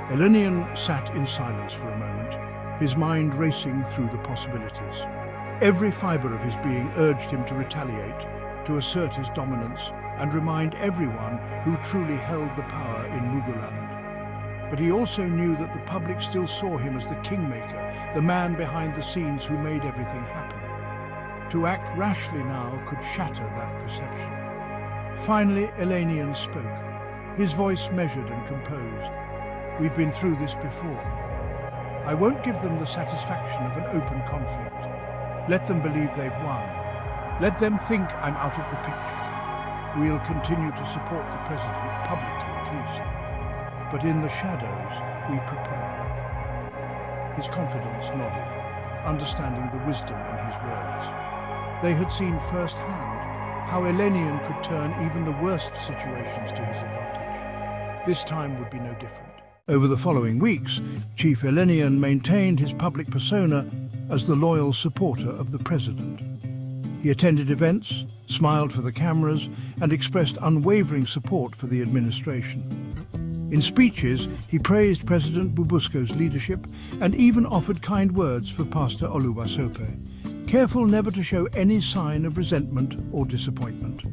S4: Eleniyan sat in silence for a moment, his mind racing through the possibilities. Every fiber of his being urged him to retaliate, to assert his dominance, and remind everyone who truly held the power in Muguland. But he also knew that the public still saw him as the kingmaker, the man behind the scenes who made everything happen. To act rashly now could shatter that perception. Finally, Eleniyan spoke, his voice measured and composed. We've been through this before. I won't give them the satisfaction of an open conflict. Let them believe they've won. Let them think I'm out of the picture. We'll continue to support the president, publicly at least. But in the shadows, we prepare. His confidence nodded, understanding the wisdom in his words. They had seen firsthand how Eleniyan could turn even the worst situations to his advantage. This time would be no different. Over the following weeks, Chief Eleniyan maintained his public persona as the loyal supporter of the president. He attended events, smiled for the cameras, and expressed unwavering support for the administration. In speeches, he praised President Bubuska's leadership and even offered kind words for Pastor Oluwasepe, careful never to show any sign of resentment or disappointment.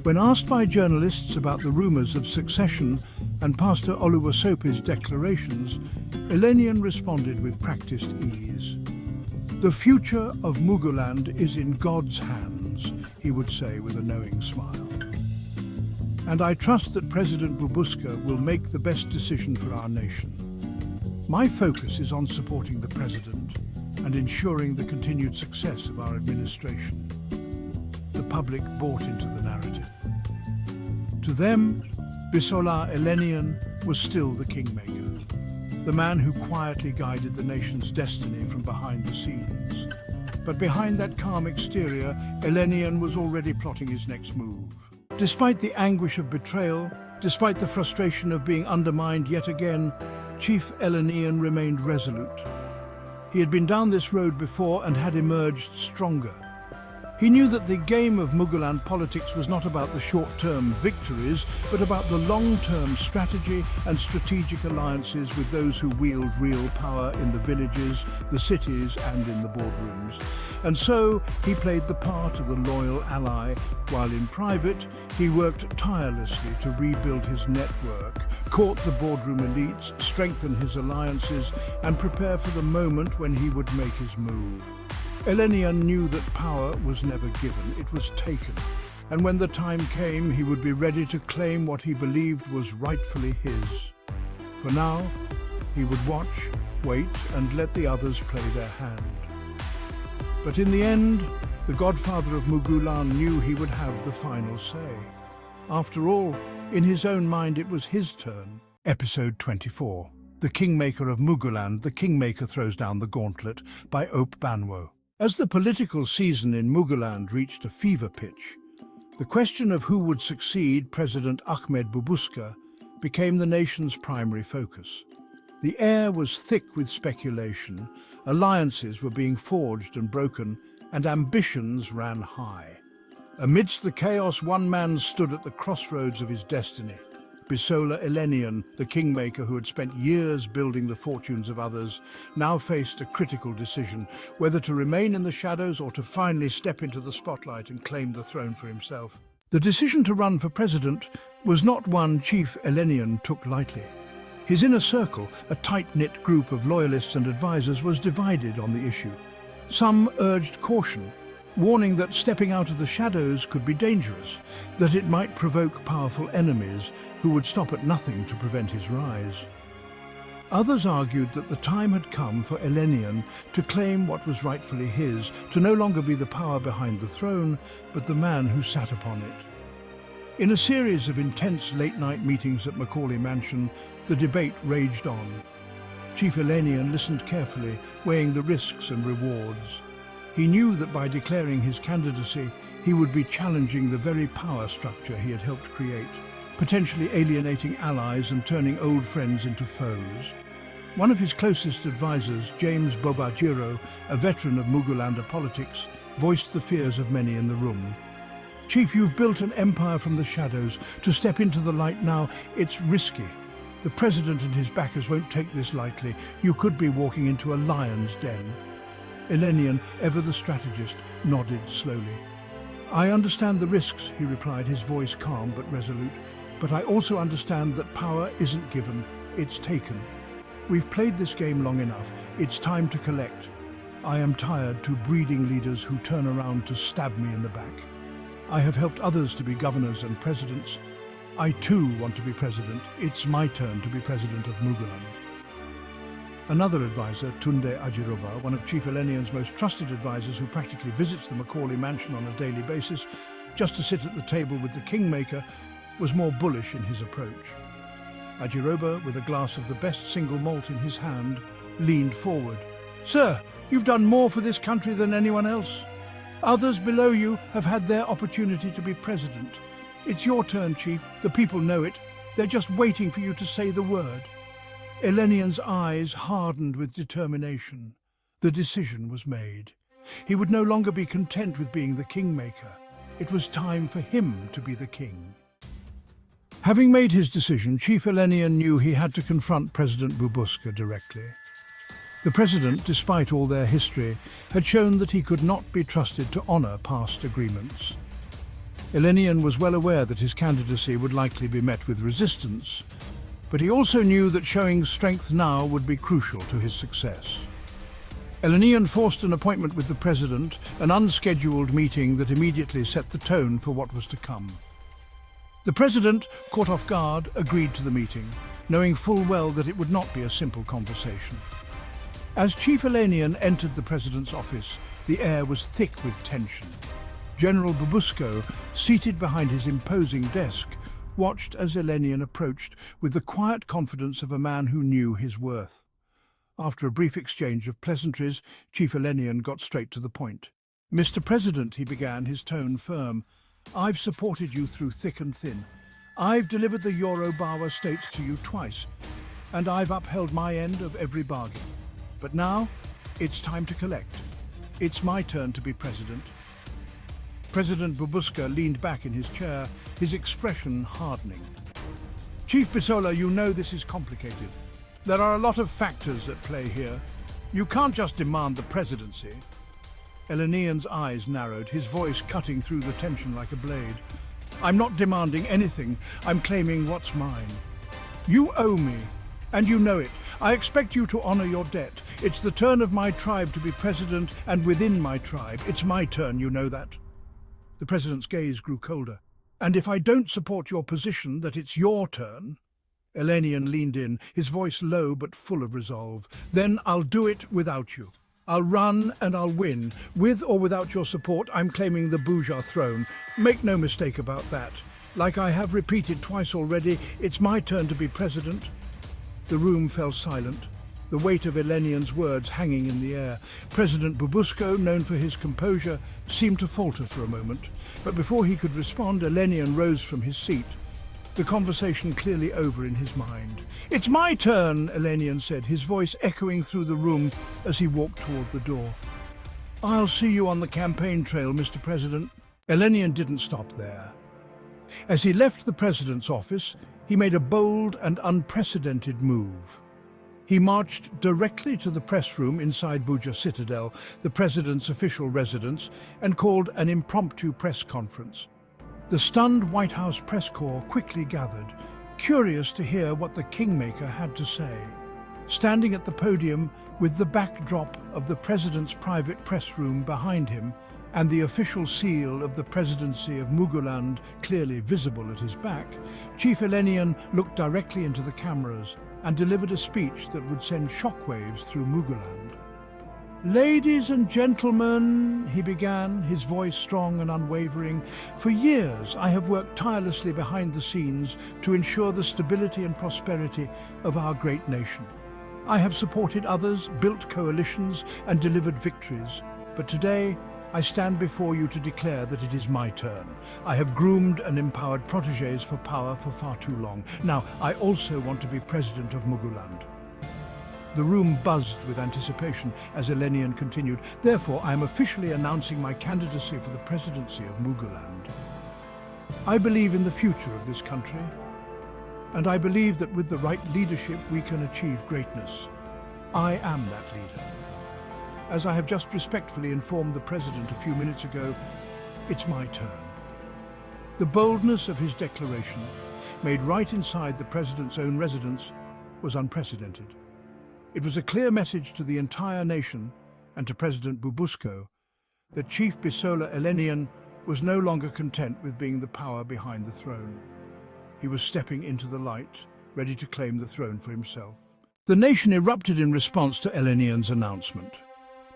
S4: When asked by journalists about the rumors of succession and Pastor Oluwasepe's declarations, Eleniyan responded with practiced ease. The future of Muguland is in God's hands, he would say with a knowing smile. And I trust that President Bubuska will make the best decision for our nation. My focus is on supporting the president and ensuring the continued success of our administration. The public bought into the narrative. To them, Bisola Eleniyan was still the kingmaker, the man who quietly guided the nation's destiny from behind the scenes. But behind that calm exterior, Eleniyan was already plotting his next move. Despite the anguish of betrayal, despite the frustration of being undermined yet again, Chief Eleniyan remained resolute. He had been down this road before and had emerged stronger. He knew that the game of Muguland politics was not about the short-term victories, but about the long-term strategy and strategic alliances with those who wield real power in the villages, the cities, and in the boardrooms. And so he played the part of the loyal ally, while in private he worked tirelessly to rebuild his network, court the boardroom elites, strengthen his alliances, and prepare for the moment when he would make his move. Eleniyan knew that power was never given, it was taken, and when the time came, he would be ready to claim what he believed was rightfully his. For now, he would watch, wait, and let the others play their hand. But in the end, the godfather of Muguland knew he would have the final say. After all, in his own mind it was his turn. Episode 24. The Kingmaker of Muguland, The Kingmaker Throws Down the Gauntlet, by Ope Banwo. As the political season in Muguland reached a fever pitch, the question of who would succeed President Ahmed Bubuska became the nation's primary focus. The air was thick with speculation, alliances were being forged and broken, and ambitions ran high. Amidst the chaos, one man stood at the crossroads of his destiny. Bisola Eleniyan, the kingmaker who had spent years building the fortunes of others, now faced a critical decision, whether to remain in the shadows or to finally step into the spotlight and claim the throne for himself. The decision to run for president was not one Chief Eleniyan took lightly. His inner circle, a tight-knit group of loyalists and advisors, was divided on the issue. Some urged caution, warning that stepping out of the shadows could be dangerous, that it might provoke powerful enemies who would stop at nothing to prevent his rise. Others argued that the time had come for Eleniyan to claim what was rightfully his, to no longer be the power behind the throne, but the man who sat upon it. In a series of intense late-night meetings at Macaulay Mansion, the debate raged on. Chief Eleniyan listened carefully, weighing the risks and rewards. He knew that by declaring his candidacy, he would be challenging the very power structure he had helped create, potentially alienating allies and turning old friends into foes. One of his closest advisors, James Bobajiro, a veteran of Mugulanda politics, voiced the fears of many in the room. "Chief, you've built an empire from the shadows. To step into the light now, it's risky. The president and his backers won't take this lightly. You could be walking into a lion's den." Eleniyan, ever the strategist, nodded slowly. "I understand the risks," he replied, his voice calm but resolute. "But I also understand that power isn't given, it's taken. We've played this game long enough. It's time to collect. I am tired to breeding leaders who turn around to stab me in the back. I have helped others to be governors and presidents. I too want to be president. It's my turn to be president of Muguland." Another advisor, Tunde Ajiroba, one of Chief Eleniyan's most trusted advisors who practically visits the Macaulay Mansion on a daily basis, just to sit at the table with the Kingmaker, was more bullish in his approach. Ajiroba, with a glass of the best single malt in his hand, leaned forward. "Sir, you've done more for this country than anyone else. Others below you have had their opportunity to be president. It's your turn, Chief. The people know it. They're just waiting for you to say the word." Eleniyan's eyes hardened with determination. The decision was made. He would no longer be content with being the kingmaker. It was time for him to be the king. Having made his decision, Chief Eleniyan knew he had to confront President Bubuska directly. The president, despite all their history, had shown that he could not be trusted to honor past agreements. Eleniyan was well aware that his candidacy would likely be met with resistance, but he also knew that showing strength now would be crucial to his success. Eleniyan forced an appointment with the president, an unscheduled meeting that immediately set the tone for what was to come. The president, caught off guard, agreed to the meeting, knowing full well that it would not be a simple conversation. As Chief Eleniyan entered the president's office, the air was thick with tension. General Bubuska, seated behind his imposing desk, watched as Eleniyan approached with the quiet confidence of a man who knew his worth. After a brief exchange of pleasantries, Chief Eleniyan got straight to the point. "Mr. President," he began, his tone firm, "I've supported you through thick and thin. I've delivered the Yorubawa states to you twice, and I've upheld my end of every bargain. But now, It's time to collect. It's my turn to be president. President Babuska leaned back in his chair, his expression hardening. Chief Bisola, you know this is complicated. There are a lot of factors at play here. You can't just demand the presidency. Eleniyan's eyes narrowed, his voice cutting through the tension like a blade. I'm not demanding anything. I'm claiming what's mine. You owe me, and you know it. I expect you to honor your debt. It's the turn of my tribe to be president, and within my tribe, it's my turn, you know that. The president's gaze grew colder. And if I don't support your position that it's your turn... Eleniyan leaned in, his voice low but full of resolve. Then I'll do it without you. I'll run and I'll win. With or without your support, I'm claiming the Buja throne. Make no mistake about that. Like I have repeated twice already, it's my turn to be president. The room fell silent, the weight of Eleniyan's words hanging in the air. President Babuska, known for his composure, seemed to falter for a moment. But before he could respond, Eleniyan rose from his seat, the conversation clearly over in his mind. It's my turn, Eleniyan said, his voice echoing through the room as he walked toward the door. I'll see you on the campaign trail, Mr. President. Eleniyan didn't stop there. As he left the president's office, he made a bold and unprecedented move. He marched directly to the press room inside Buja Citadel, the president's official residence, and called an impromptu press conference. The stunned White House press corps quickly gathered, curious to hear what the Kingmaker had to say. Standing at the podium, with the backdrop of the president's private press room behind him, and the official seal of the presidency of Muguland clearly visible at his back, Chief Eleniyan looked directly into the cameras and delivered a speech that would send shockwaves through Muguland. Ladies and gentlemen, he began, his voice strong and unwavering, for years I have worked tirelessly behind the scenes to ensure the stability and prosperity of our great nation. I have supported others, built coalitions, and delivered victories. But today, I stand before you to declare that it is my turn. I have groomed and empowered protégés for power for far too long. Now, I also want to be president of Muguland. The room buzzed with anticipation as Eleniyan continued. Therefore, I am officially announcing my candidacy for the presidency of Muguland. I believe in the future of this country, and I believe that with the right leadership we can achieve greatness. I am that leader. As I have just respectfully informed the president a few minutes ago, it's my turn. The boldness of his declaration, made right inside the president's own residence, was unprecedented. It was a clear message to the entire nation and to President Babuska that Chief Bisola Eleniyan was no longer content with being the power behind the throne. He was stepping into the light, ready to claim the throne for himself. The nation erupted in response to Eleniyan's announcement.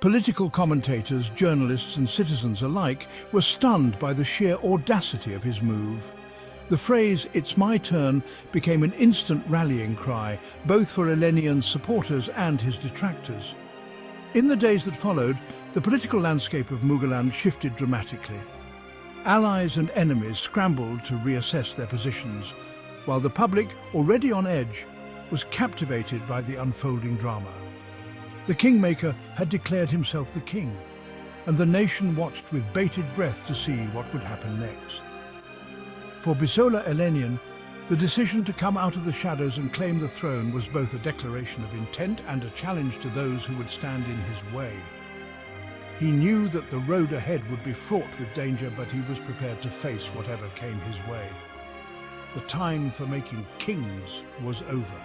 S4: Political commentators, journalists and citizens alike were stunned by the sheer audacity of his move. The phrase, "It's my turn," became an instant rallying cry, both for Eleniyan's supporters and his detractors. In the days that followed, the political landscape of Muguland shifted dramatically. Allies and enemies scrambled to reassess their positions, while the public, already on edge, was captivated by the unfolding drama. The Kingmaker had declared himself the king, and the nation watched with bated breath to see what would happen next. For Bisola Eleniyan, the decision to come out of the shadows and claim the throne was both a declaration of intent and a challenge to those who would stand in his way. He knew that the road ahead would be fraught with danger, but he was prepared to face whatever came his way. The time for making kings was over.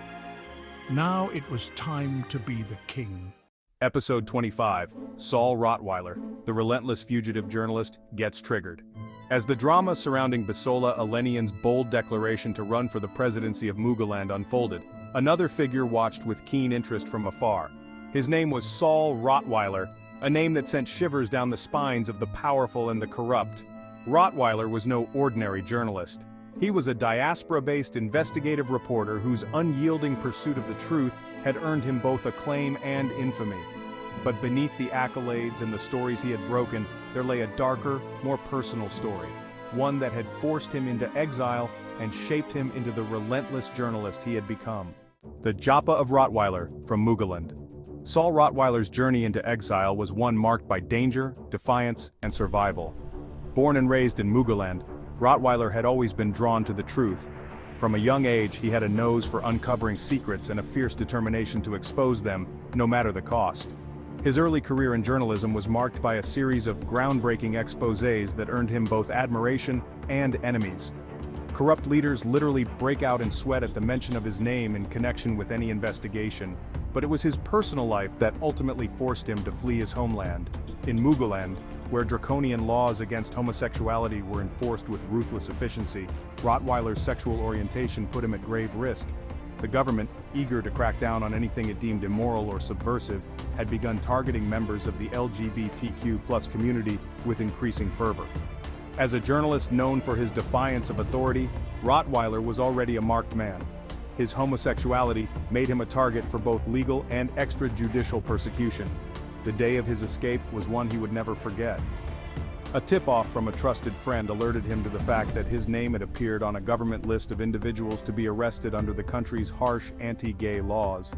S4: Now it was time to be the king.
S2: Episode 25, Saul Rottweiler, the relentless fugitive journalist, gets triggered. As the drama surrounding Bisola Eleniyan's bold declaration to run for the presidency of Muguland unfolded, another figure watched with keen interest from afar. His name was Saul Rottweiler, a name that sent shivers down the spines of the powerful and the corrupt. Rottweiler was no ordinary journalist. He was a diaspora-based investigative reporter whose unyielding pursuit of the truth had earned him both acclaim and infamy. But beneath the accolades and the stories he had broken, there lay a darker, more personal story, one that had forced him into exile and shaped him into the relentless journalist he had become. The Japa of Rottweiler from Muguland. Saul Rottweiler's journey into exile was one marked by danger, defiance, and survival. Born and raised in Muguland, Rottweiler had always been drawn to the truth. From a young age, he had a nose for uncovering secrets and a fierce determination to expose them, no matter the cost. His early career in journalism was marked by a series of groundbreaking exposés that earned him both admiration and enemies. Corrupt leaders literally break out in sweat at the mention of his name in connection with any investigation, but it was his personal life that ultimately forced him to flee his homeland. In Muguland, where draconian laws against homosexuality were enforced with ruthless efficiency, Rottweiler's sexual orientation put him at grave risk. The government, eager to crack down on anything it deemed immoral or subversive, had begun targeting members of the LGBTQ+ community with increasing fervor. As a journalist known for his defiance of authority, Rottweiler was already a marked man. His homosexuality made him a target for both legal and extrajudicial persecution. The day of his escape was one he would never forget. A tip-off from a trusted friend alerted him to the fact that his name had appeared on a government list of individuals to be arrested under the country's harsh anti-gay laws.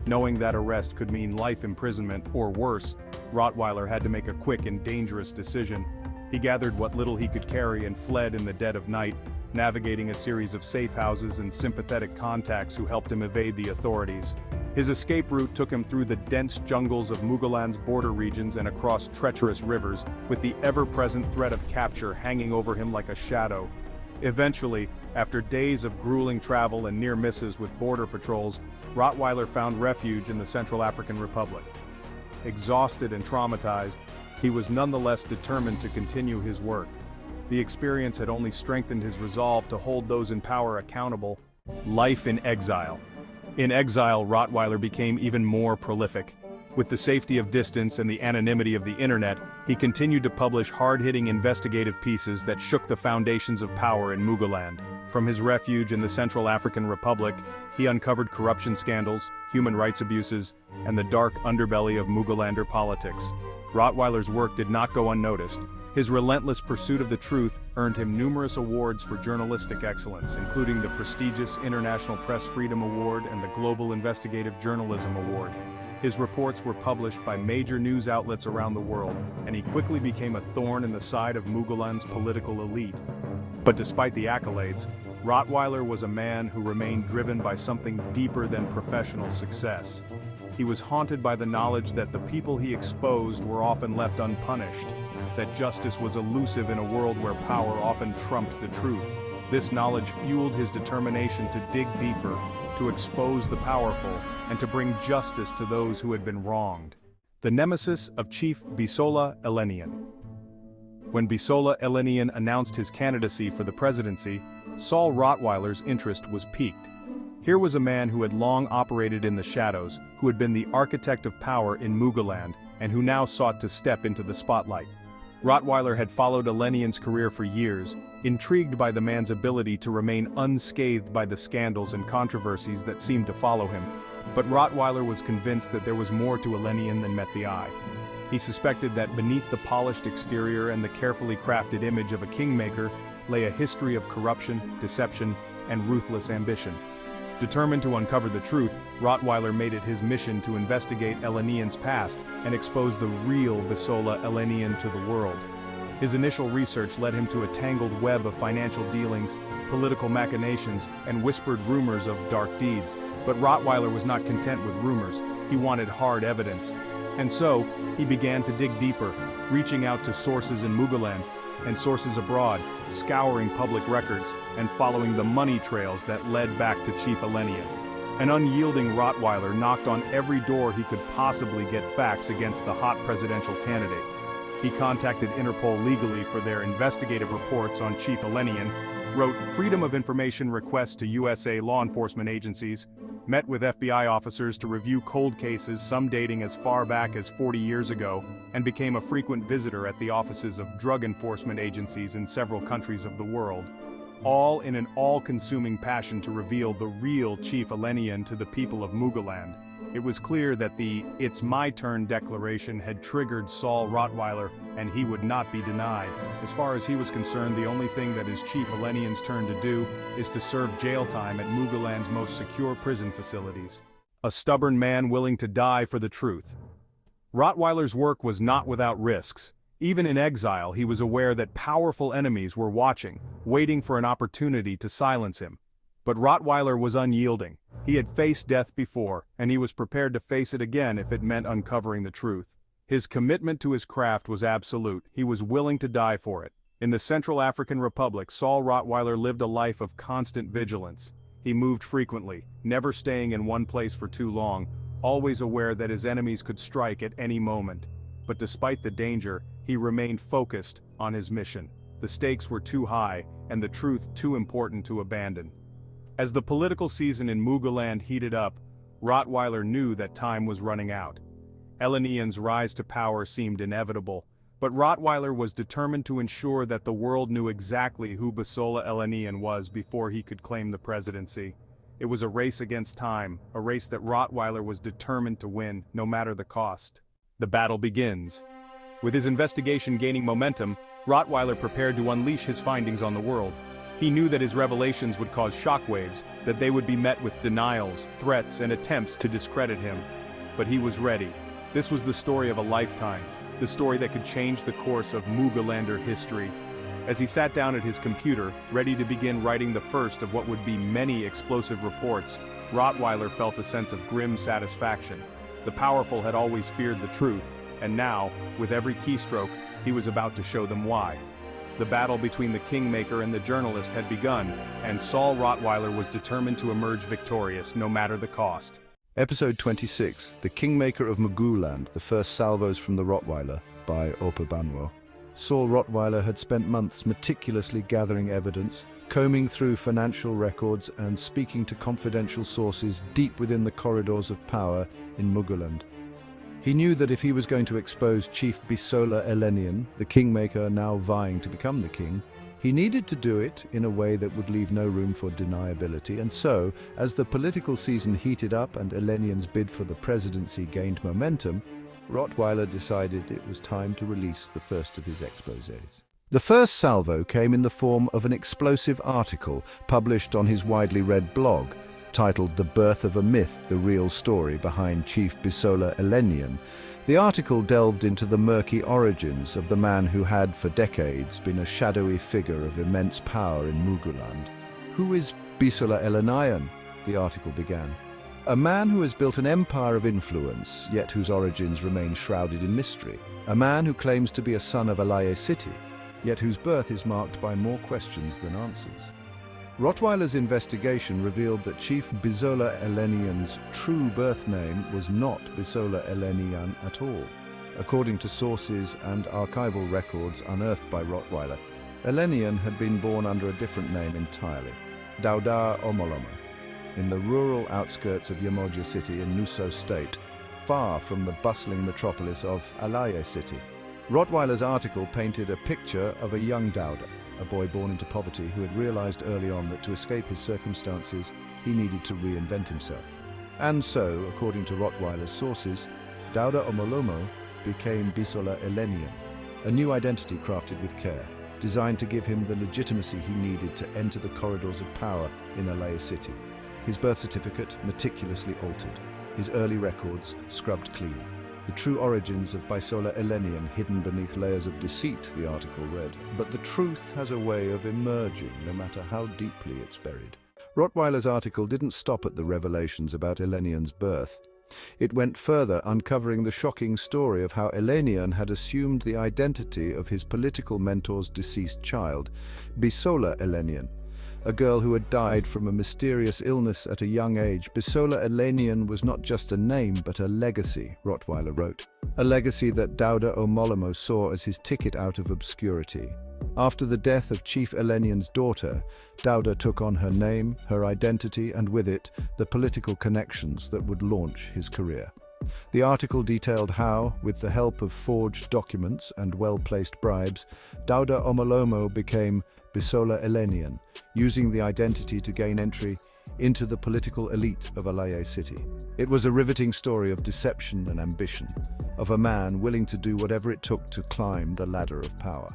S2: Knowing that arrest could mean life imprisonment or worse, Rottweiler had to make a quick and dangerous decision. He gathered what little he could carry and fled in the dead of night, navigating a series of safe houses and sympathetic contacts who helped him evade the authorities. His escape route took him through the dense jungles of Muguland's border regions and across treacherous rivers, with the ever-present threat of capture hanging over him like a shadow. Eventually, after days of grueling travel and near misses with border patrols, Rottweiler found refuge in the Central African Republic. Exhausted and traumatized, he was nonetheless determined to continue his work. The experience had only strengthened his resolve to hold those in power accountable. Life in exile. In exile, Rottweiler became even more prolific. With the safety of distance and the anonymity of the internet, he continued to publish hard-hitting investigative pieces that shook the foundations of power in Muguland. From his refuge in the Central African Republic, he uncovered corruption scandals, human rights abuses, and the dark underbelly of Mugulander politics. Rottweiler's work did not go unnoticed. His relentless pursuit of the truth earned him numerous awards for journalistic excellence, including the prestigious International Press Freedom Award and the Global Investigative Journalism Award. His reports were published by major news outlets around the world, and he quickly became a thorn in the side of Muguland's political elite. But despite the accolades, Rottweiler was a man who remained driven by something deeper than professional success. He was haunted by the knowledge that the people he exposed were often left unpunished, that justice was elusive in a world where power often trumped the truth. This knowledge fueled his determination to dig deeper, to expose the powerful, and to bring justice to those who had been wronged. The nemesis of Chief Bisola Eleniyan. When Bisola Eleniyan announced his candidacy for the presidency, Saul Rottweiler's interest was piqued. Here was a man who had long operated in the shadows, who had been the architect of power in Muguland, and who now sought to step into the spotlight. Rottweiler had followed Eleniyan's career for years, intrigued by the man's ability to remain unscathed by the scandals and controversies that seemed to follow him. But Rottweiler was convinced that there was more to Eleniyan than met the eye. He suspected that beneath the polished exterior and the carefully crafted image of a kingmaker lay a history of corruption, deception, and ruthless ambition. Determined to uncover the truth, Rottweiler made it his mission to investigate Eleniyan's past and expose the real Bisola Eleniyan to the world. His initial research led him to a tangled web of financial dealings, political machinations, and whispered rumors of dark deeds. But Rottweiler was not content with rumors. He wanted hard evidence. And so, he began to dig deeper, reaching out to sources in Muguland and sources abroad, scouring public records and following the money trails that led back to Chief Eleniyan. An unyielding Rottweiler knocked on every door he could possibly get facts against the hot presidential candidate. He contacted Interpol legally for their investigative reports on Chief Eleniyan, wrote Freedom of Information requests to USA law enforcement agencies, met with FBI officers to review cold cases, some dating as far back as 40 years ago, and became a frequent visitor at the offices of drug enforcement agencies in several countries of the world, all in an all-consuming passion to reveal the real Chief Eleniyan to the people of Muguland. It was clear that the "It's my turn" declaration had triggered Saul Rottweiler, and he would not be denied. As far as he was concerned, the only thing that is Chief Eleniyan's turn to do is to serve jail time at Muguland's most secure prison facilities. a stubborn man willing to die for the truth. Rottweiler's work was not without risks. Even in exile, he was aware that powerful enemies were watching, waiting for an opportunity to silence him. But Rottweiler was unyielding. He had faced death before, and he was prepared to face it again if it meant uncovering the truth. His commitment to his craft was absolute. He was willing to die for it. In the Central African Republic, Saul Rottweiler lived a life of constant vigilance. He moved frequently, never staying in one place for too long, always aware that his enemies could strike at any moment. But despite the danger, he remained focused on his mission. The stakes were too high, and the truth too important to abandon. As the political season in Muguland heated up, Rottweiler knew that time was running out. Eleniyan's rise to power seemed inevitable, but Rottweiler was determined to ensure that the world knew exactly who Bisola Eleniyan was before he could claim the presidency. It was a race against time, a race that Rottweiler was determined to win, no matter the cost. The battle begins. With his investigation gaining momentum, Rottweiler prepared to unleash his findings on the world. He knew that his revelations would cause shockwaves, that they would be met with denials, threats, and attempts to discredit him. But he was ready. This was the story of a lifetime, the story that could change the course of Mugulander history. As he sat down at his computer, ready to begin writing the first of what would be many explosive reports, Rottweiler felt a sense of grim satisfaction. The powerful had always feared the truth, and now, with every keystroke, he was about to show them why. The battle between the Kingmaker and the journalist had begun, and Saul Rottweiler was determined to emerge victorious, no matter the cost.
S1: Episode 26, The Kingmaker of Muguland, the First Salvos from the Rottweiler, by Banwo. Saul Rottweiler had spent months meticulously gathering evidence, combing through financial records and speaking to confidential sources deep within the corridors of power in Muguland. He knew that if he was going to expose Chief Bisola Eleniyan, the Kingmaker now vying to become the king, he needed to do it in a way that would leave no room for deniability, and so, as the political season heated up and Eleniyan's bid for the presidency gained momentum, Rottweiler decided it was time to release the first of his exposés. The first salvo came in the form of an explosive article published on his widely read blog, titled The Birth of a Myth, the Real Story Behind Chief Bisola Eleniyan. The article delved into the murky origins of the man who had, for decades, been a shadowy figure of immense power in Muguland. Who is Bisola Eleniyan? The article began. A man who has built an empire of influence, yet whose origins remain shrouded in mystery. A man who claims to be a son of Alaye city, yet whose birth is marked by more questions than answers. Rottweiler's investigation revealed that Chief Bisola Eleniyan's true birth name was not Bisola Eleniyan at all. According to sources and archival records unearthed by Rottweiler, Eleniyan had been born under a different name entirely, Dauda Omolomo, in the rural outskirts of Yamoja city in Nuso state, far from the bustling metropolis of Alaye city. Rottweiler's article painted a picture of a young Dauda, a boy born into poverty who had realized early on that to escape his circumstances, he needed to reinvent himself. And so, according to Rottweiler's sources, Dauda Omolomo became Bisola Eleniyan, a new identity crafted with care, designed to give him the legitimacy he needed to enter the corridors of power in Alaye city. His birth certificate meticulously altered, his early records scrubbed clean. The true origins of Bisola Eleniyan hidden beneath layers of deceit, the article read. But the truth has a way of emerging, no matter how deeply it's buried. Rottweiler's article didn't stop at the revelations about Eleniyan's birth. It went further, uncovering the shocking story of how Eleniyan had assumed the identity of his political mentor's deceased child, Bisola Eleniyan, a girl who had died from a mysterious illness at a young age. Bisola Eleniyan was not just a name, but a legacy, Rottweiler wrote. A legacy that Dauda Omolomo saw as his ticket out of obscurity. After the death of Chief Eleniyan's daughter, Dauda took on her name, her identity, and with it, the political connections that would launch his career. The article detailed how, with the help of forged documents and well-placed bribes, Dauda Omolomo became Bisola Eleniyan, using the identity to gain entry into the political elite of Alaye city. It was a riveting story of deception and ambition, of a man willing to do whatever it took to climb the ladder of power.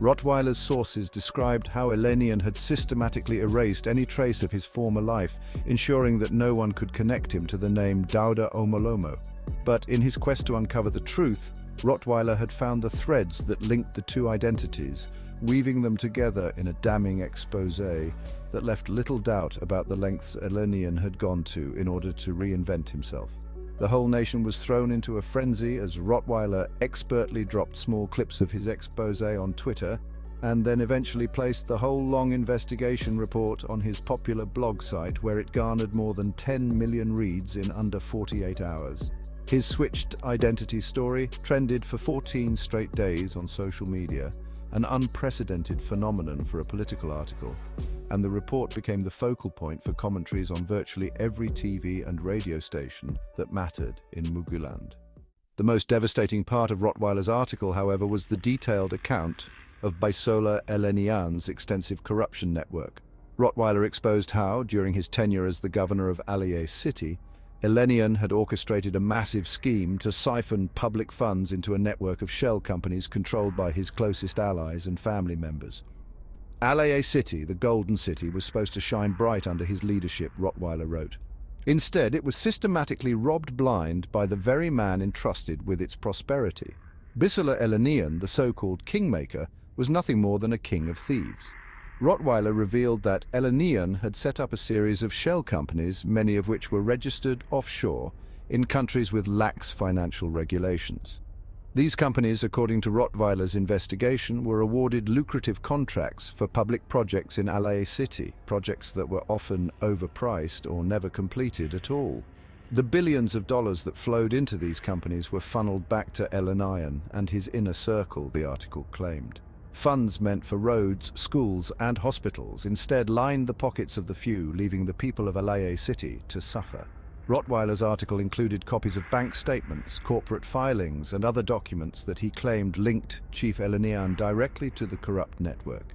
S1: Rottweiler's sources described how Eleniyan had systematically erased any trace of his former life, ensuring that no one could connect him to the name Dauda Omolomo. But in his quest to uncover the truth, Rottweiler had found the threads that linked the two identities, weaving them together in a damning exposé that left little doubt about the lengths Eleniyan had gone to in order to reinvent himself. The whole nation was thrown into a frenzy as Rottweiler expertly dropped small clips of his exposé on Twitter and then eventually placed the whole long investigation report on his popular blog site, where it garnered more than 10 million reads in under 48 hours. His switched identity story trended for 14 straight days on social media, an unprecedented phenomenon for a political article, and the report became the focal point for commentaries on virtually every TV and radio station that mattered in Muguland. The most devastating part of Rottweiler's article, however, was the detailed account of Bisola Eleniyan's extensive corruption network. Rottweiler exposed how, during his tenure as the governor of Allié City, Eleniyan had orchestrated a massive scheme to siphon public funds into a network of shell companies controlled by his closest allies and family members. Allié City, the Golden City, was supposed to shine bright under his leadership, Rottweiler wrote. Instead, it was systematically robbed blind by the very man entrusted with its prosperity. Bisola Eleniyan, the so-called Kingmaker, was nothing more than a king of thieves. Rottweiler revealed that Eleniyan had set up a series of shell companies, many of which were registered offshore in countries with lax financial regulations. These companies, according to Rottweiler's investigation, were awarded lucrative contracts for public projects in Allié City, projects that were often overpriced or never completed at all. The billions of dollars that flowed into these companies were funneled back to Eleniyan and his inner circle, the article claimed. Funds meant for roads, schools, and hospitals instead lined the pockets of the few, leaving the people of Allié City to suffer. Rottweiler's article included copies of bank statements, corporate filings, and other documents that he claimed linked Chief Eleniyan directly to the corrupt network.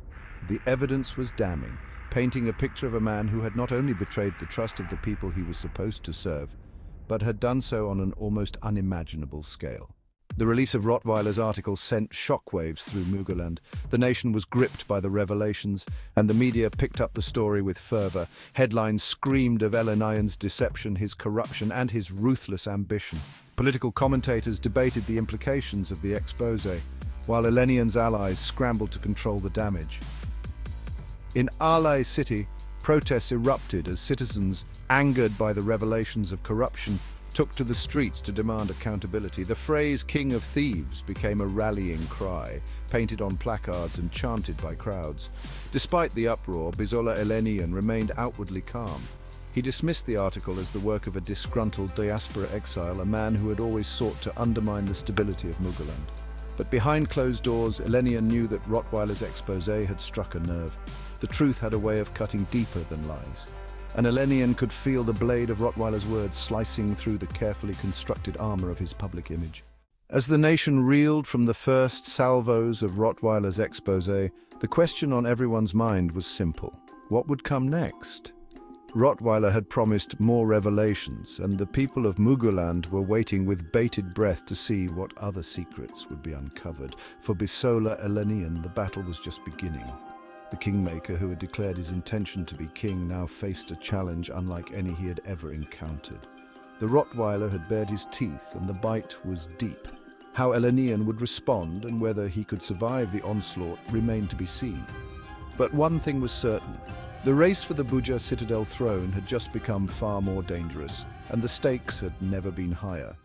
S1: The evidence was damning, painting a picture of a man who had not only betrayed the trust of the people he was supposed to serve, but had done so on an almost unimaginable scale. The release of Rottweiler's article sent shockwaves through Muguland. The nation was gripped by the revelations, and the media picked up the story with fervor. Headlines screamed of Eleniyan's deception, his corruption, and his ruthless ambition. Political commentators debated the implications of the exposé, while Eleniyan's allies scrambled to control the damage. In Allié City, protests erupted as citizens, angered by the revelations of corruption, took to the streets to demand accountability. The phrase "King of Thieves" became a rallying cry, painted on placards and chanted by crowds. Despite the uproar, Bisola Eleniyan remained outwardly calm. He dismissed the article as the work of a disgruntled diaspora exile, a man who had always sought to undermine the stability of Muguland. But behind closed doors, Eleniyan knew that Rottweiler's exposé had struck a nerve. The truth had a way of cutting deeper than lies, and Eleniyan could feel the blade of Rottweiler's words slicing through the carefully constructed armor of his public image. As the nation reeled from the first salvos of Rottweiler's exposé, the question on everyone's mind was simple. What would come next? Rottweiler had promised more revelations, and the people of Muguland were waiting with bated breath to see what other secrets would be uncovered. For Bisola Eleniyan, the battle was just beginning. The Kingmaker, who had declared his intention to be king, now faced a challenge unlike any he had ever encountered. The Rottweiler had bared his teeth, and the bite was deep. How Eleniyan would respond and whether he could survive the onslaught remained to be seen. But one thing was certain. The race for the Buja Citadel throne had just become far more dangerous, and the stakes had never been higher.